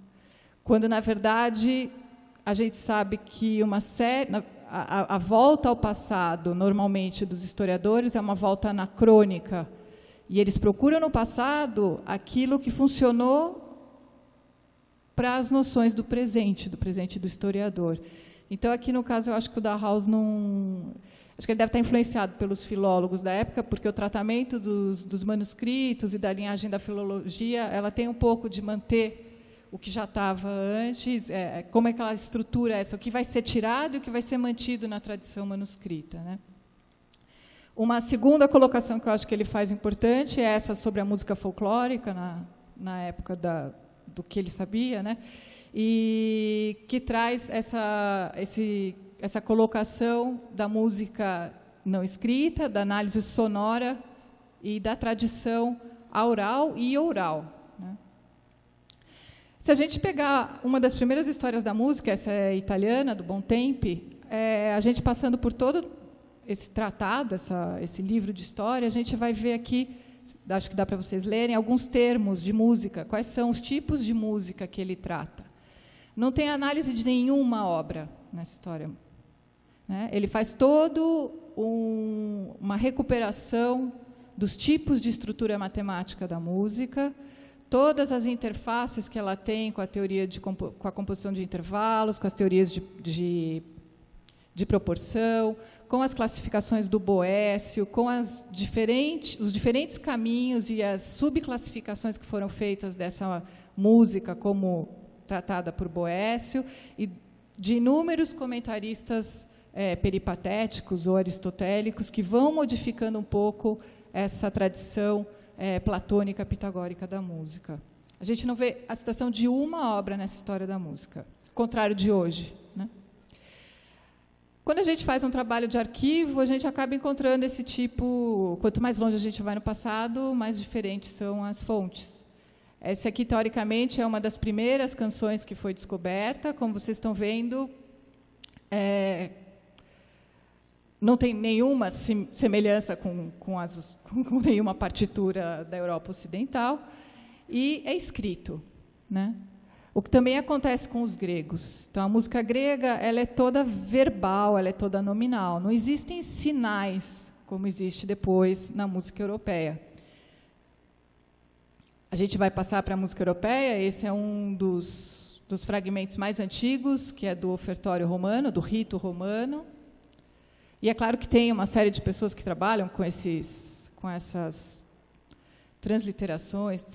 Quando, na verdade, a gente sabe que a volta ao passado, normalmente, dos historiadores, é uma volta anacrônica. E eles procuram no passado aquilo que funcionou para as noções do presente do historiador. Então, aqui, no caso, eu acho que o Thalhaus não... Acho que ele deve estar influenciado pelos filólogos da época, porque o tratamento dos manuscritos e da linhagem da filologia, ela tem um pouco de manter o que já estava antes, como é que ela estrutura essa, o que vai ser tirado e o que vai ser mantido na tradição manuscrita, né? Uma segunda colocação que eu acho que ele faz importante é essa sobre a música folclórica, na época do que ele sabia, né? E que traz essa colocação da música não escrita, da análise sonora e da tradição aural e oral, né? Se a gente pegar uma das primeiras histórias da música, essa é italiana, do Bontempi, a gente passando por todo esse tratado, esse livro de história, a gente vai ver aqui, acho que dá para vocês lerem, alguns termos de música, quais são os tipos de música que ele trata. Não tem análise de nenhuma obra nessa história, né? Ele faz uma recuperação dos tipos de estrutura matemática da música, todas as interfaces que ela tem com a teoria com a composição de intervalos, com as teorias de proporção, com as classificações do Boécio, com os diferentes caminhos e as subclassificações que foram feitas dessa música como tratada por Boécio, e de inúmeros comentaristas peripatéticos ou aristotélicos que vão modificando um pouco essa tradição platônica, pitagórica da música. A gente não vê a citação de uma obra nessa história da música, ao contrário de hoje, né? Quando a gente faz um trabalho de arquivo, a gente acaba encontrando esse tipo, quanto mais longe a gente vai no passado, mais diferentes são as fontes. Essa aqui, teoricamente, é uma das primeiras canções que foi descoberta, como vocês estão vendo, não tem nenhuma semelhança com nenhuma partitura da Europa Ocidental, e é escrito, né? O que também acontece com os gregos. Então, a música grega, ela é toda verbal, ela é toda nominal. Não existem sinais, como existe depois na música europeia. A gente vai passar para a música europeia, esse é um dos fragmentos mais antigos, que é do ofertório romano, do rito romano. E é claro que tem uma série de pessoas que trabalham com essas transliterações,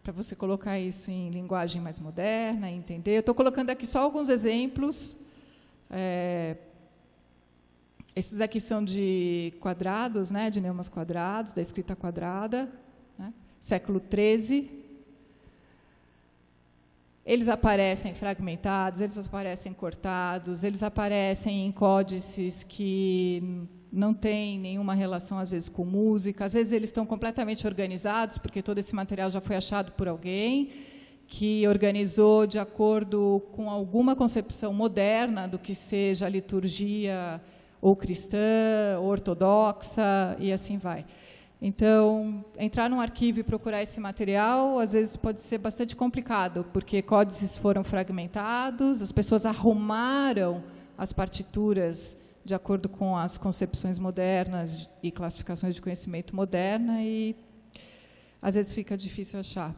para você colocar isso em linguagem mais moderna, entender. Eu estou colocando aqui só alguns exemplos. Esses aqui são de quadrados, né, de neumas quadrados, da escrita quadrada, né, século XIII. Eles aparecem fragmentados, eles aparecem cortados, eles aparecem em códices que não têm nenhuma relação, às vezes, com música. Às vezes, eles estão completamente organizados, porque todo esse material já foi achado por alguém que organizou de acordo com alguma concepção moderna do que seja a liturgia ou cristã, ou ortodoxa, e assim vai. Então, entrar num arquivo e procurar esse material, às vezes pode ser bastante complicado, porque códices foram fragmentados, as pessoas arrumaram as partituras de acordo com as concepções modernas e classificações de conhecimento moderna, e às vezes fica difícil achar.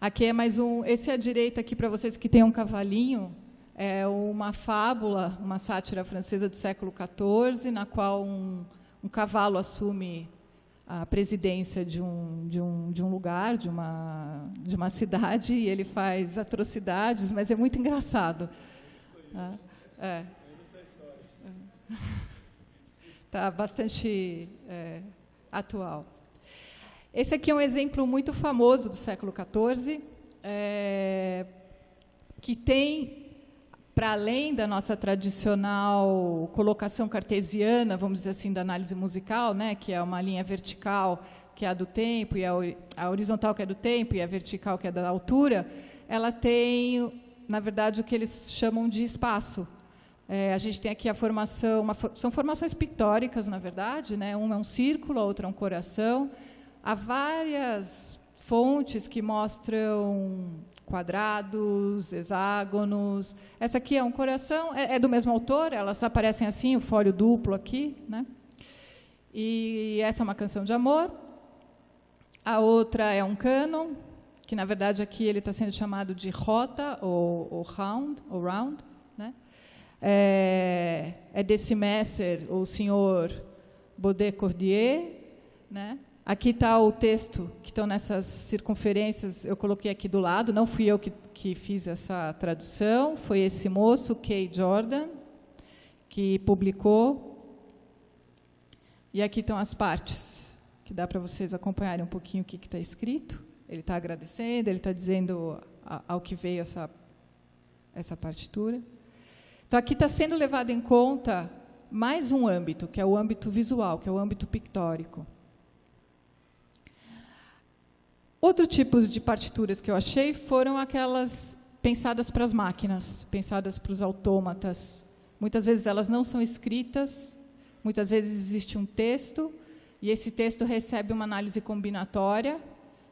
Aqui é mais um... Esse à direita aqui para vocês que tem um cavalinho, é uma fábula, uma sátira francesa do século XIV, na qual um cavalo assume a presidência de um lugar, de uma cidade, e ele faz atrocidades, mas é muito engraçado. Está bastante atual. Esse aqui é um exemplo muito famoso do século XIV, que tem, para além da nossa tradicional colocação cartesiana, vamos dizer assim, da análise musical, né, que é uma linha vertical, que é a do tempo, e a horizontal, que é do tempo, e a vertical, que é da altura, ela tem, na verdade, o que eles chamam de espaço. A gente tem aqui a formação, são formações pictóricas, na verdade, né? Um é um círculo, a outra é um coração. Há várias fontes que mostram quadrados, hexágonos. Essa aqui é um coração, é do mesmo autor, elas aparecem assim, o fólio duplo aqui, né? E essa é uma canção de amor. A outra é um cânon, que na verdade aqui ele está sendo chamado de rota ou round, né? É desse Messer, o senhor Baudé-Cordier, né? Aqui está o texto, que estão nessas circunferências, eu coloquei aqui do lado, não fui eu que fiz essa tradução, foi esse moço, Kay Jordan, que publicou. E aqui estão as partes, que dá para vocês acompanharem um pouquinho o que está escrito. Ele está agradecendo, ele está dizendo ao que veio essa partitura. Então, aqui está sendo levado em conta mais um âmbito, que é o âmbito visual, que é o âmbito pictórico. Outros tipos de partituras que eu achei foram aquelas pensadas para as máquinas, pensadas para os autômatas. Muitas vezes elas não são escritas, muitas vezes existe um texto, e esse texto recebe uma análise combinatória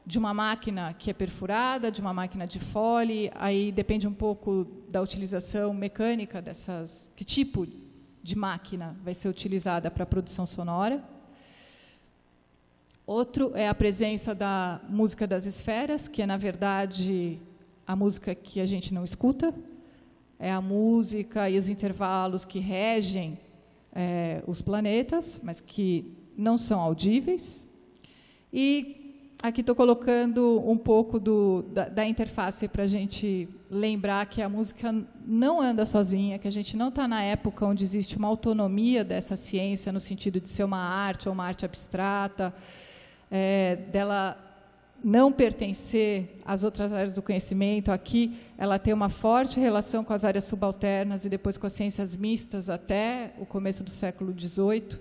de uma máquina que é perfurada, de uma máquina de Foley, aí depende um pouco da utilização mecânica dessas... Que tipo de máquina vai ser utilizada para a produção sonora. Outro é a presença da música das esferas, que é, na verdade, a música que a gente não escuta. É a música e os intervalos que regem os planetas, mas que não são audíveis. E aqui estou colocando um pouco da interface para a gente lembrar que a música não anda sozinha, que a gente não está na época onde existe uma autonomia dessa ciência, no sentido de ser uma arte ou uma arte abstrata, dela não pertencer às outras áreas do conhecimento. Aqui ela tem uma forte relação com as áreas subalternas e depois com as ciências mistas até o começo do século XVIII.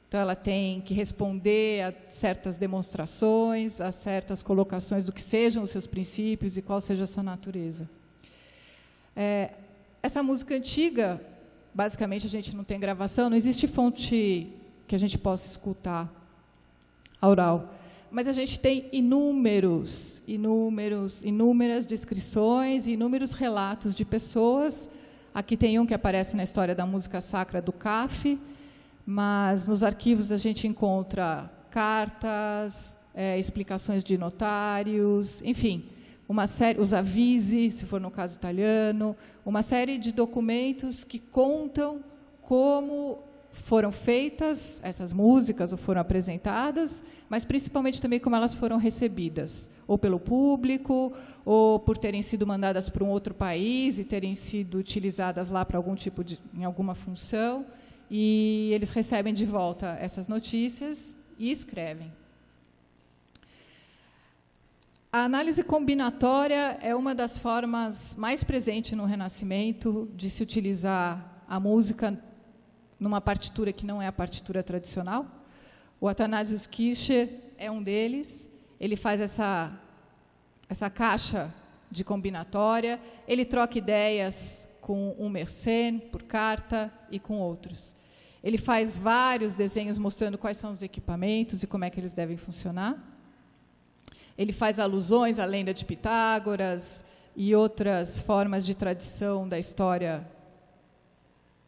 Então, ela tem que responder a certas demonstrações, a certas colocações do que sejam os seus princípios e qual seja a sua natureza. Essa música antiga, basicamente, a gente não tem gravação, não existe fonte que a gente possa escutar oral, mas a gente tem inúmeras descrições, inúmeros relatos de pessoas. Aqui tem um que aparece na história da música sacra do CAF, mas nos arquivos a gente encontra cartas, explicações de notários, enfim, uma série, os avisi, se for no caso italiano, uma série de documentos que contam como foram feitas essas músicas ou foram apresentadas, mas principalmente também como elas foram recebidas, ou pelo público, ou por terem sido mandadas para um outro país e terem sido utilizadas lá para algum tipo em alguma função, e eles recebem de volta essas notícias e escrevem. A análise combinatória é uma das formas mais presentes no Renascimento de se utilizar a música numa partitura que não é a partitura tradicional. O Athanasius Kircher é um deles. Ele faz essa caixa de combinatória, ele troca ideias com um Mersenne por carta e com outros. Ele faz vários desenhos mostrando quais são os equipamentos e como é que eles devem funcionar. Ele faz alusões à lenda de Pitágoras e outras formas de tradição da história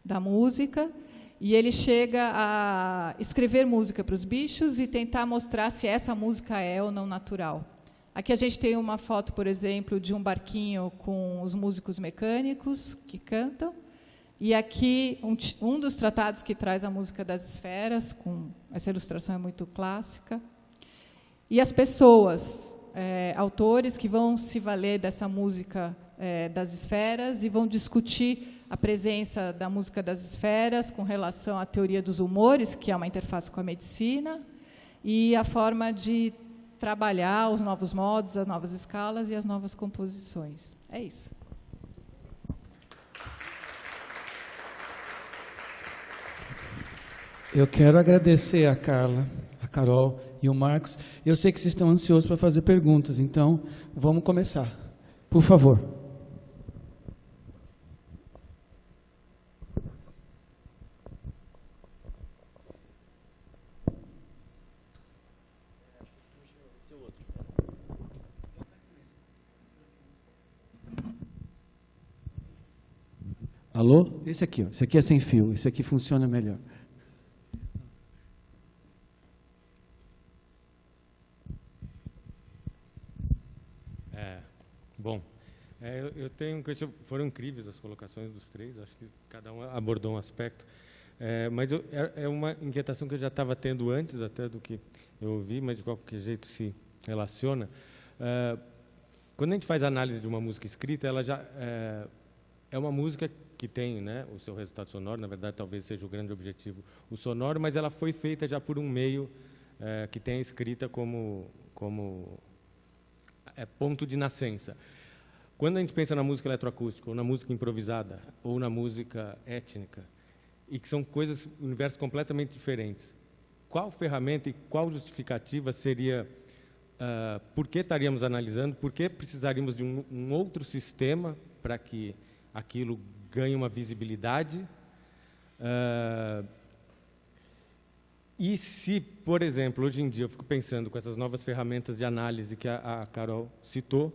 da música. E ele chega a escrever música para os bichos e tentar mostrar se essa música é ou não natural. Aqui a gente tem uma foto, por exemplo, de um barquinho com os músicos mecânicos que cantam. E aqui um dos tratados que traz a música das esferas, com essa ilustração é muito clássica. E as pessoas, autores que vão se valer dessa música das esferas e vão discutir a presença da música das esferas com relação à teoria dos humores, que é uma interface com a medicina, e a forma de trabalhar os novos modos, as novas escalas e as novas composições. É isso. Eu quero agradecer a Carla, a Carol e o Marcos. Eu sei que vocês estão ansiosos para fazer perguntas, então vamos começar. Por favor. Alô? Esse aqui, ó. Esse aqui é sem fio. Esse aqui funciona melhor. Bom, eu tenho foram incríveis as colocações dos três. Acho que cada um abordou um aspecto. Mas é uma inquietação que eu já estava tendo antes até do que eu ouvi, mas de qualquer jeito se relaciona. Quando a gente faz a análise de uma música escrita, ela já é uma música que tem, né, o seu resultado sonoro, na verdade talvez seja o grande objetivo, o sonoro, mas ela foi feita já por um meio que tem a escrita como ponto de nascença. Quando a gente pensa na música eletroacústica, ou na música improvisada, ou na música étnica, e que são coisas, universos completamente diferentes, qual ferramenta e qual justificativa seria, por que estaríamos analisando, por que precisaríamos de um outro sistema para que aquilo ganhe uma visibilidade? E se, por exemplo, hoje em dia eu fico pensando com essas novas ferramentas de análise que a Carol citou,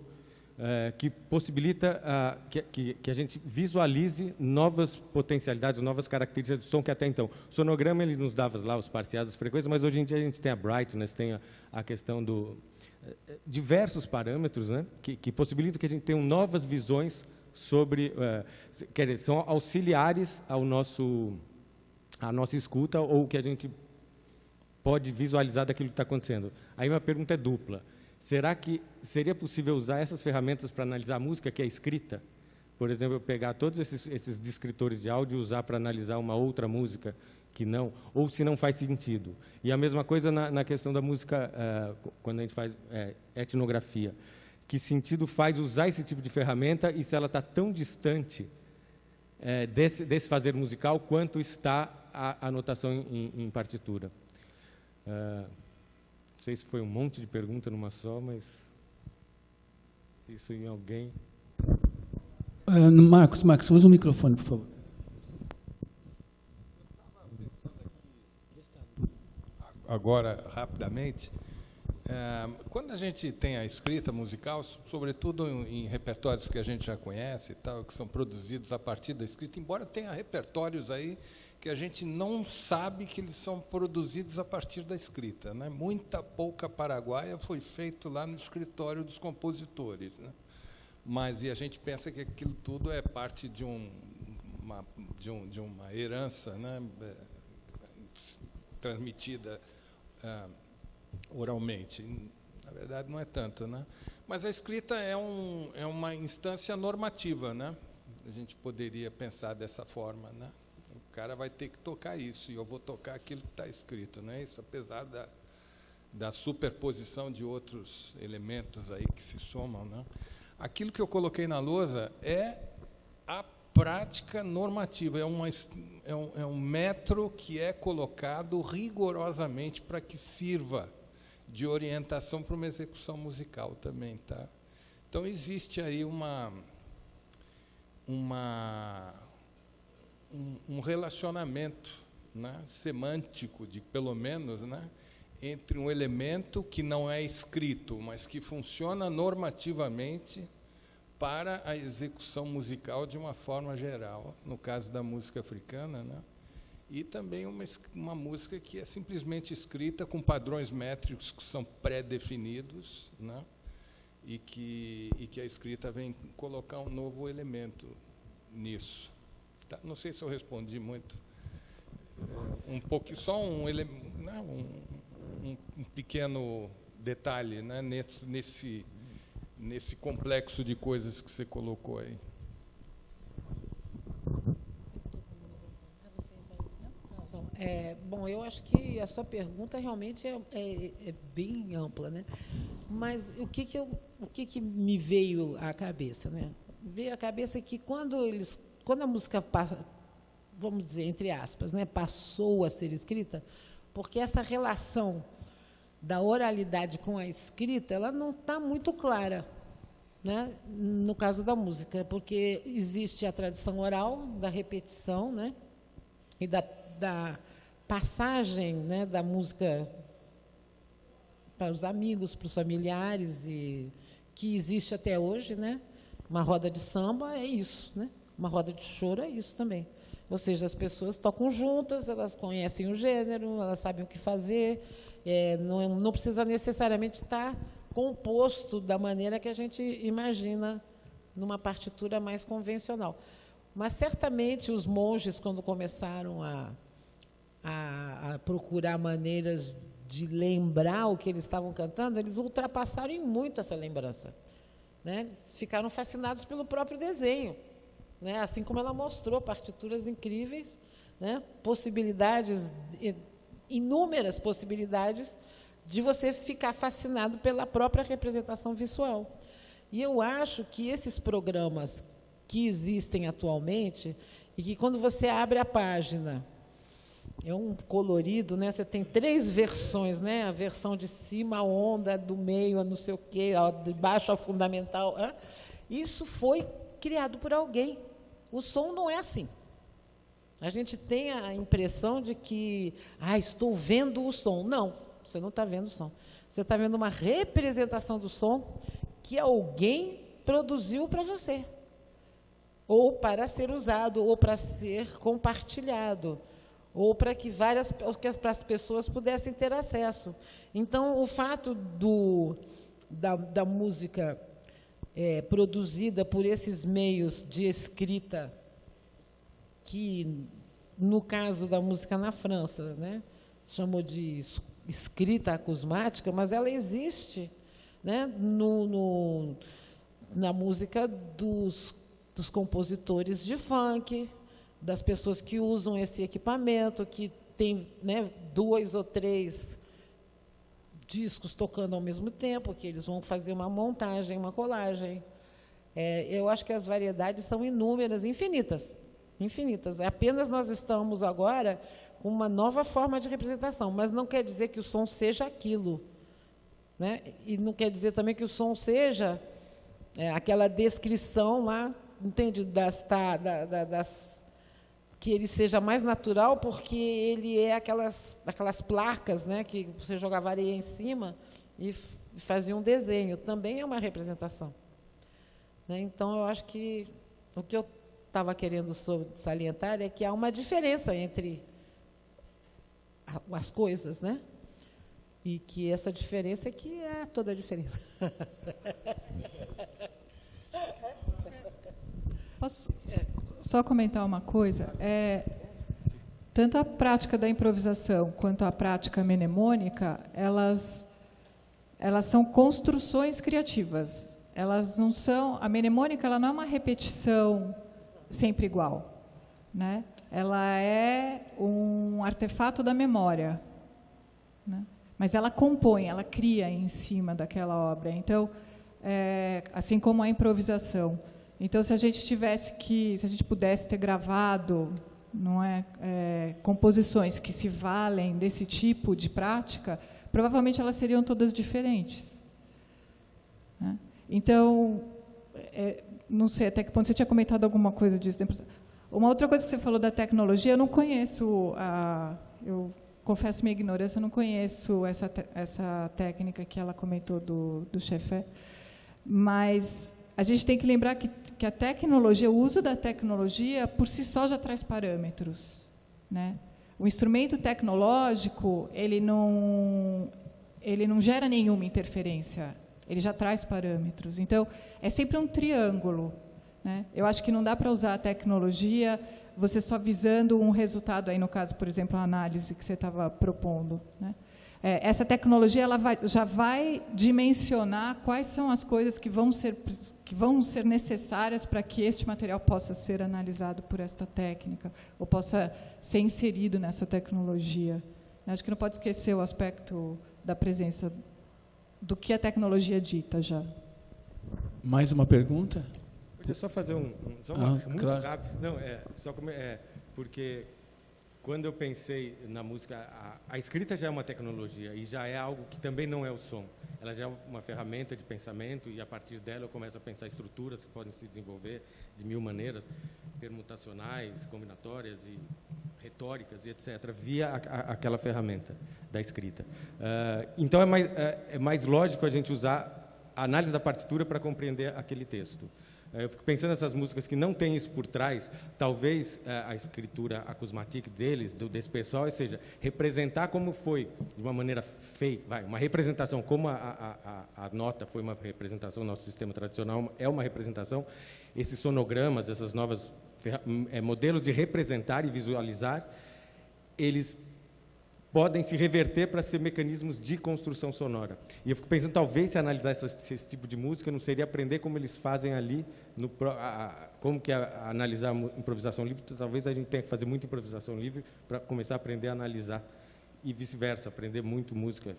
que possibilita que a gente visualize novas potencialidades, novas características do som que até então. O sonograma ele nos dava lá os parciais, as frequências, mas hoje em dia a gente tem a brightness, tem a questão do diversos parâmetros, né, que possibilitam que a gente tenha novas visões sobre, quer dizer, são auxiliares à nossa escuta ou que a gente pode visualizar daquilo que está acontecendo. Aí uma pergunta é dupla. Será que seria possível usar essas ferramentas para analisar a música que é escrita? Por exemplo, eu pegar todos esses descritores de áudio e usar para analisar uma outra música que não, ou se não faz sentido. E a mesma coisa na questão da música, quando a gente faz etnografia. Que sentido faz usar esse tipo de ferramenta e se ela está tão distante desse fazer musical quanto está a notação em partitura? Não sei se foi um monte de pergunta numa só, mas se isso em alguém... Marcos, usa o microfone, por favor. Agora, rapidamente, quando a gente tem a escrita musical, sobretudo em repertórios que a gente já conhece, tal, que são produzidos a partir da escrita, embora tenha repertórios aí que a gente não sabe que eles são produzidos a partir da escrita, né? Muita pouca paraguaia foi feito lá no escritório dos compositores, né? Mas a gente pensa que aquilo tudo é parte de uma herança, né, transmitida oralmente. Na verdade, não é tanto, né? Mas a escrita é uma instância normativa, né? A gente poderia pensar dessa forma, né? O cara vai ter que tocar isso, e eu vou tocar aquilo que está escrito, né? Isso, apesar da superposição de outros elementos aí que se somam, né? Aquilo que eu coloquei na lousa é a prática normativa, é um metro que é colocado rigorosamente para que sirva de orientação para uma execução musical também, tá? Então existe aí um relacionamento né, semântico, pelo menos, né, entre um elemento que não é escrito, mas que funciona normativamente para a execução musical de uma forma geral, no caso da música africana, né, e também uma música que é simplesmente escrita com padrões métricos que são pré-definidos, né, e que a escrita vem colocar um novo elemento nisso. Tá? Não sei se eu respondi muito. Um pouco, só um pequeno detalhe, né, nesse complexo de coisas que você colocou aí. Bom, eu acho que a sua pergunta realmente é bem ampla, né? Mas o que me veio à cabeça, né? Veio à cabeça que quando a música vamos dizer, entre aspas, né, passou a ser escrita, porque essa relação da oralidade com a escrita, ela não está muito clara, né, no caso da música, porque existe a tradição oral, da repetição, né, e da passagem, né, da música para os amigos, para os familiares, e que existe até hoje, né? Uma roda de samba é isso, né? Uma roda de choro é isso também. Ou seja, as pessoas tocam juntas, elas conhecem o gênero, elas sabem o que fazer, não precisa necessariamente estar composto da maneira que a gente imagina numa partitura mais convencional. Mas, certamente, os monges, quando começaram a procurar maneiras de lembrar o que eles estavam cantando, eles ultrapassaram em muito essa lembrança, né? Ficaram fascinados pelo próprio desenho, né? Assim como ela mostrou partituras incríveis, né? Possibilidades, inúmeras possibilidades de você ficar fascinado pela própria representação visual. E eu acho que esses programas que existem atualmente, e que quando você abre a página, é um colorido, né? Você tem 3 versões, né? A versão de cima, a onda, do meio, a não sei o quê, a de baixo, a fundamental. Isso foi criado por alguém. O som não é assim. A gente tem a impressão de que, estou vendo o som. Não, você não está vendo o som. Você está vendo uma representação do som que alguém produziu para você, ou para ser usado, ou para ser compartilhado, ou para que as pessoas pudessem ter acesso. Então, o fato da música produzida por esses meios de escrita, que, no caso da música na França, né, chamou de escrita acusmática, mas ela existe, né, na música dos compositores de funk, das pessoas que usam esse equipamento, que tem, né, 2 ou 3 discos tocando ao mesmo tempo, que eles vão fazer uma montagem, uma colagem. Eu acho que as variedades são inúmeras, infinitas. Apenas nós estamos agora com uma nova forma de representação, mas não quer dizer que o som seja aquilo, né? E não quer dizer também que o som seja aquela descrição lá, entende, que ele seja mais natural, porque ele é aquelas placas, né, que você jogava areia em cima e fazia um desenho. Também é uma representação, né? Então, eu acho que o que eu estava querendo salientar é que há uma diferença entre as coisas, né? E que essa diferença é que é toda a diferença. Posso só comentar uma coisa? Tanto a prática da improvisação quanto a prática mnemônica, elas são construções criativas. Elas não são... A mnemônica, ela não é uma repetição sempre igual, né? Ela é um artefato da memória, né? Mas ela compõe, ela cria em cima daquela obra. Então, assim como a improvisação. Então, se a gente pudesse ter gravado, não é, composições que se valem desse tipo de prática, provavelmente elas seriam todas diferentes, né? Então, não sei até que ponto você tinha comentado alguma coisa disso. Uma outra coisa que você falou da tecnologia, eu não conheço, eu confesso minha ignorância, eu não conheço essa técnica que ela comentou do Chefé, mas a gente tem que lembrar que a tecnologia, o uso da tecnologia, por si só já traz parâmetros, né? O instrumento tecnológico, ele não gera nenhuma interferência, ele já traz parâmetros. Então, é sempre um triângulo, né? Eu acho que não dá para usar a tecnologia você só visando um resultado, aí no caso, por exemplo, a análise que você estava propondo, né? Essa tecnologia já vai dimensionar quais são as coisas que vão ser necessárias para que este material possa ser analisado por esta técnica, ou possa ser inserido nessa tecnologia. Acho que não pode esquecer o aspecto da presença do que a tecnologia dita já. Mais uma pergunta? Podia só fazer muito claro. rápido. Não, porque quando eu pensei na música, a escrita já é uma tecnologia e já é algo que também não é o som. Ela já é uma ferramenta de pensamento e, a partir dela, eu começo a pensar estruturas que podem se desenvolver de mil maneiras, permutacionais, combinatórias e retóricas e etc., via aquela ferramenta da escrita. Então, é mais lógico a gente usar a análise da partitura para compreender aquele texto. Eu fico pensando nessas músicas que não têm isso por trás, talvez a escritura acusmática desse pessoal, ou seja, representar como foi, de uma maneira fake, uma representação, como a nota foi uma representação, nosso sistema tradicional é uma representação, esses sonogramas, essas novas modelos de representar e visualizar, eles podem se reverter para ser mecanismos de construção sonora. E eu fico pensando, talvez, se analisar esse tipo de música, não seria aprender como eles fazem ali, como que é analisar improvisação livre. Talvez a gente tenha que fazer muita improvisação livre para começar a aprender a analisar, e vice-versa, aprender muito música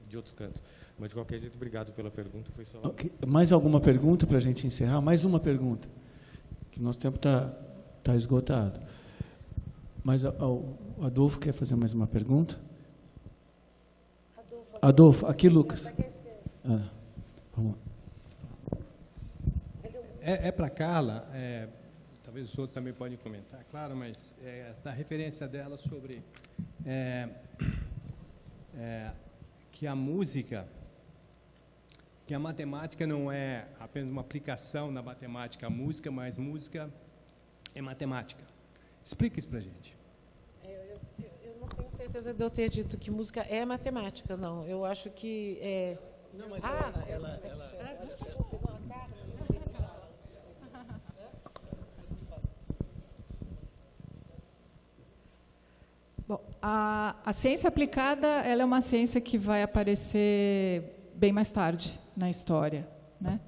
de outros cantos. Mas, de qualquer jeito, obrigado pela pergunta. Foi só... Okay. Mais alguma pergunta para a gente encerrar? Mais uma pergunta, que nosso tempo está esgotado. Mas o Adolfo quer fazer mais uma pergunta? Adolfo, aqui, Lucas. Vamos lá. Para a Carla, talvez os outros também podem comentar, claro, mas da referência dela sobre que a música, que a matemática não é apenas uma aplicação da matemática à música, mas música é matemática. Explica isso para a gente. Eu não tenho certeza de eu ter dito que música é matemática, não. Eu acho que... Não, mas Bom, a ciência aplicada, ela é uma ciência que vai aparecer bem mais tarde na história, né?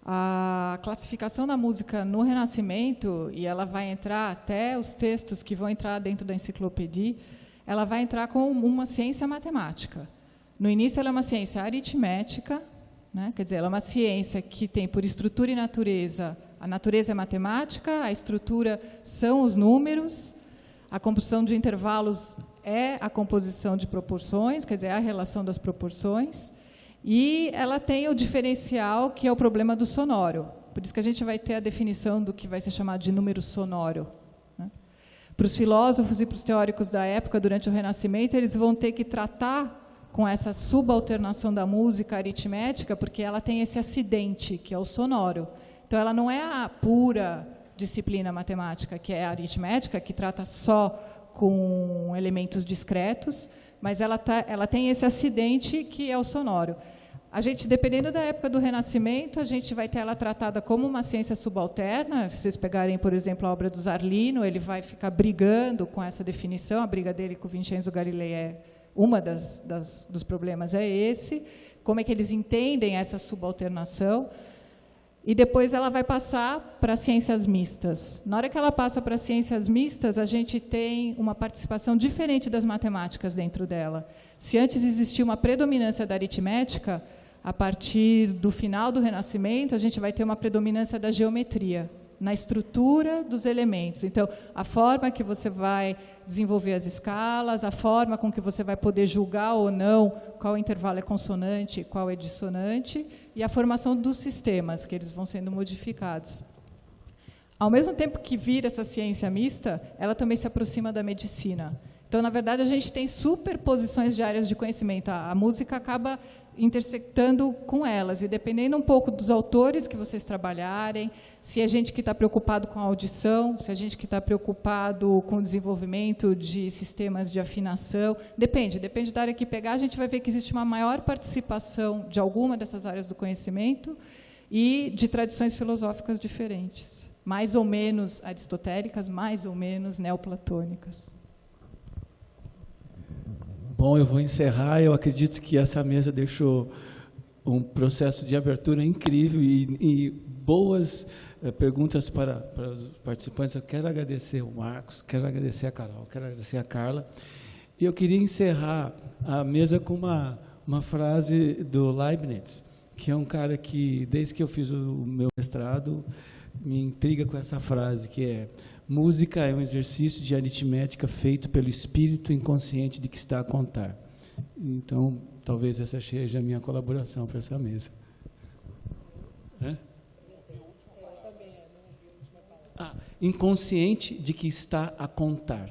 A classificação da música no Renascimento, e ela vai entrar até os textos que vão entrar dentro da enciclopédia, ela vai entrar como uma ciência matemática. No início, ela é uma ciência aritmética, né? Quer dizer, ela é uma ciência que tem por estrutura e natureza, a natureza é matemática, a estrutura são os números, a composição de intervalos é a composição de proporções, quer dizer, é a relação das proporções. E ela tem o diferencial, que é o problema do sonoro. Por isso que a gente vai ter a definição do que vai ser chamado de número sonoro, né? Para os filósofos e para os teóricos da época, durante o Renascimento, eles vão ter que tratar com essa subalternação da música aritmética, porque ela tem esse acidente, que é o sonoro. Então, ela não é a pura disciplina matemática, que é a aritmética, que trata só com elementos discretos, mas ela tem esse acidente, que é o sonoro. A gente, dependendo da época do Renascimento, a gente vai ter ela tratada como uma ciência subalterna. Se vocês pegarem, por exemplo, a obra do Zarlino, ele vai ficar brigando com essa definição. A briga dele com Vincenzo Galilei uma dos problemas é esse. Como é que eles entendem essa subalternação? E depois ela vai passar para ciências mistas. Na hora que ela passa para ciências mistas, a gente tem uma participação diferente das matemáticas dentro dela. Se antes existia uma predominância da aritmética, a partir do final do Renascimento, a gente vai ter uma predominância da geometria, na estrutura dos elementos. Então, a forma que você vai desenvolver as escalas, a forma com que você vai poder julgar ou não qual intervalo é consonante, qual é dissonante, e a formação dos sistemas, que eles vão sendo modificados. Ao mesmo tempo que vira essa ciência mista, ela também se aproxima da medicina. Então, na verdade, a gente tem superposições de áreas de conhecimento. A música acaba intersectando com elas, e dependendo um pouco dos autores que vocês trabalharem, se é gente que está preocupado com a audição, se é gente que está preocupado com o desenvolvimento de sistemas de afinação, depende da área que pegar, a gente vai ver que existe uma maior participação de alguma dessas áreas do conhecimento e de tradições filosóficas diferentes, mais ou menos aristotélicas, mais ou menos neoplatônicas. Bom, eu vou encerrar. Eu acredito que essa mesa deixou um processo de abertura incrível e boas perguntas para os participantes. Eu quero agradecer o Marcos, quero agradecer a Carol, quero agradecer a Carla. E eu queria encerrar a mesa com uma frase do Leibniz, que é um cara que, desde que eu fiz o meu mestrado, me intriga com essa frase, que é: música é um exercício de aritmética feito pelo espírito inconsciente de que está a contar. Então, talvez essa seja a minha colaboração para essa mesa. Inconsciente de que está a contar.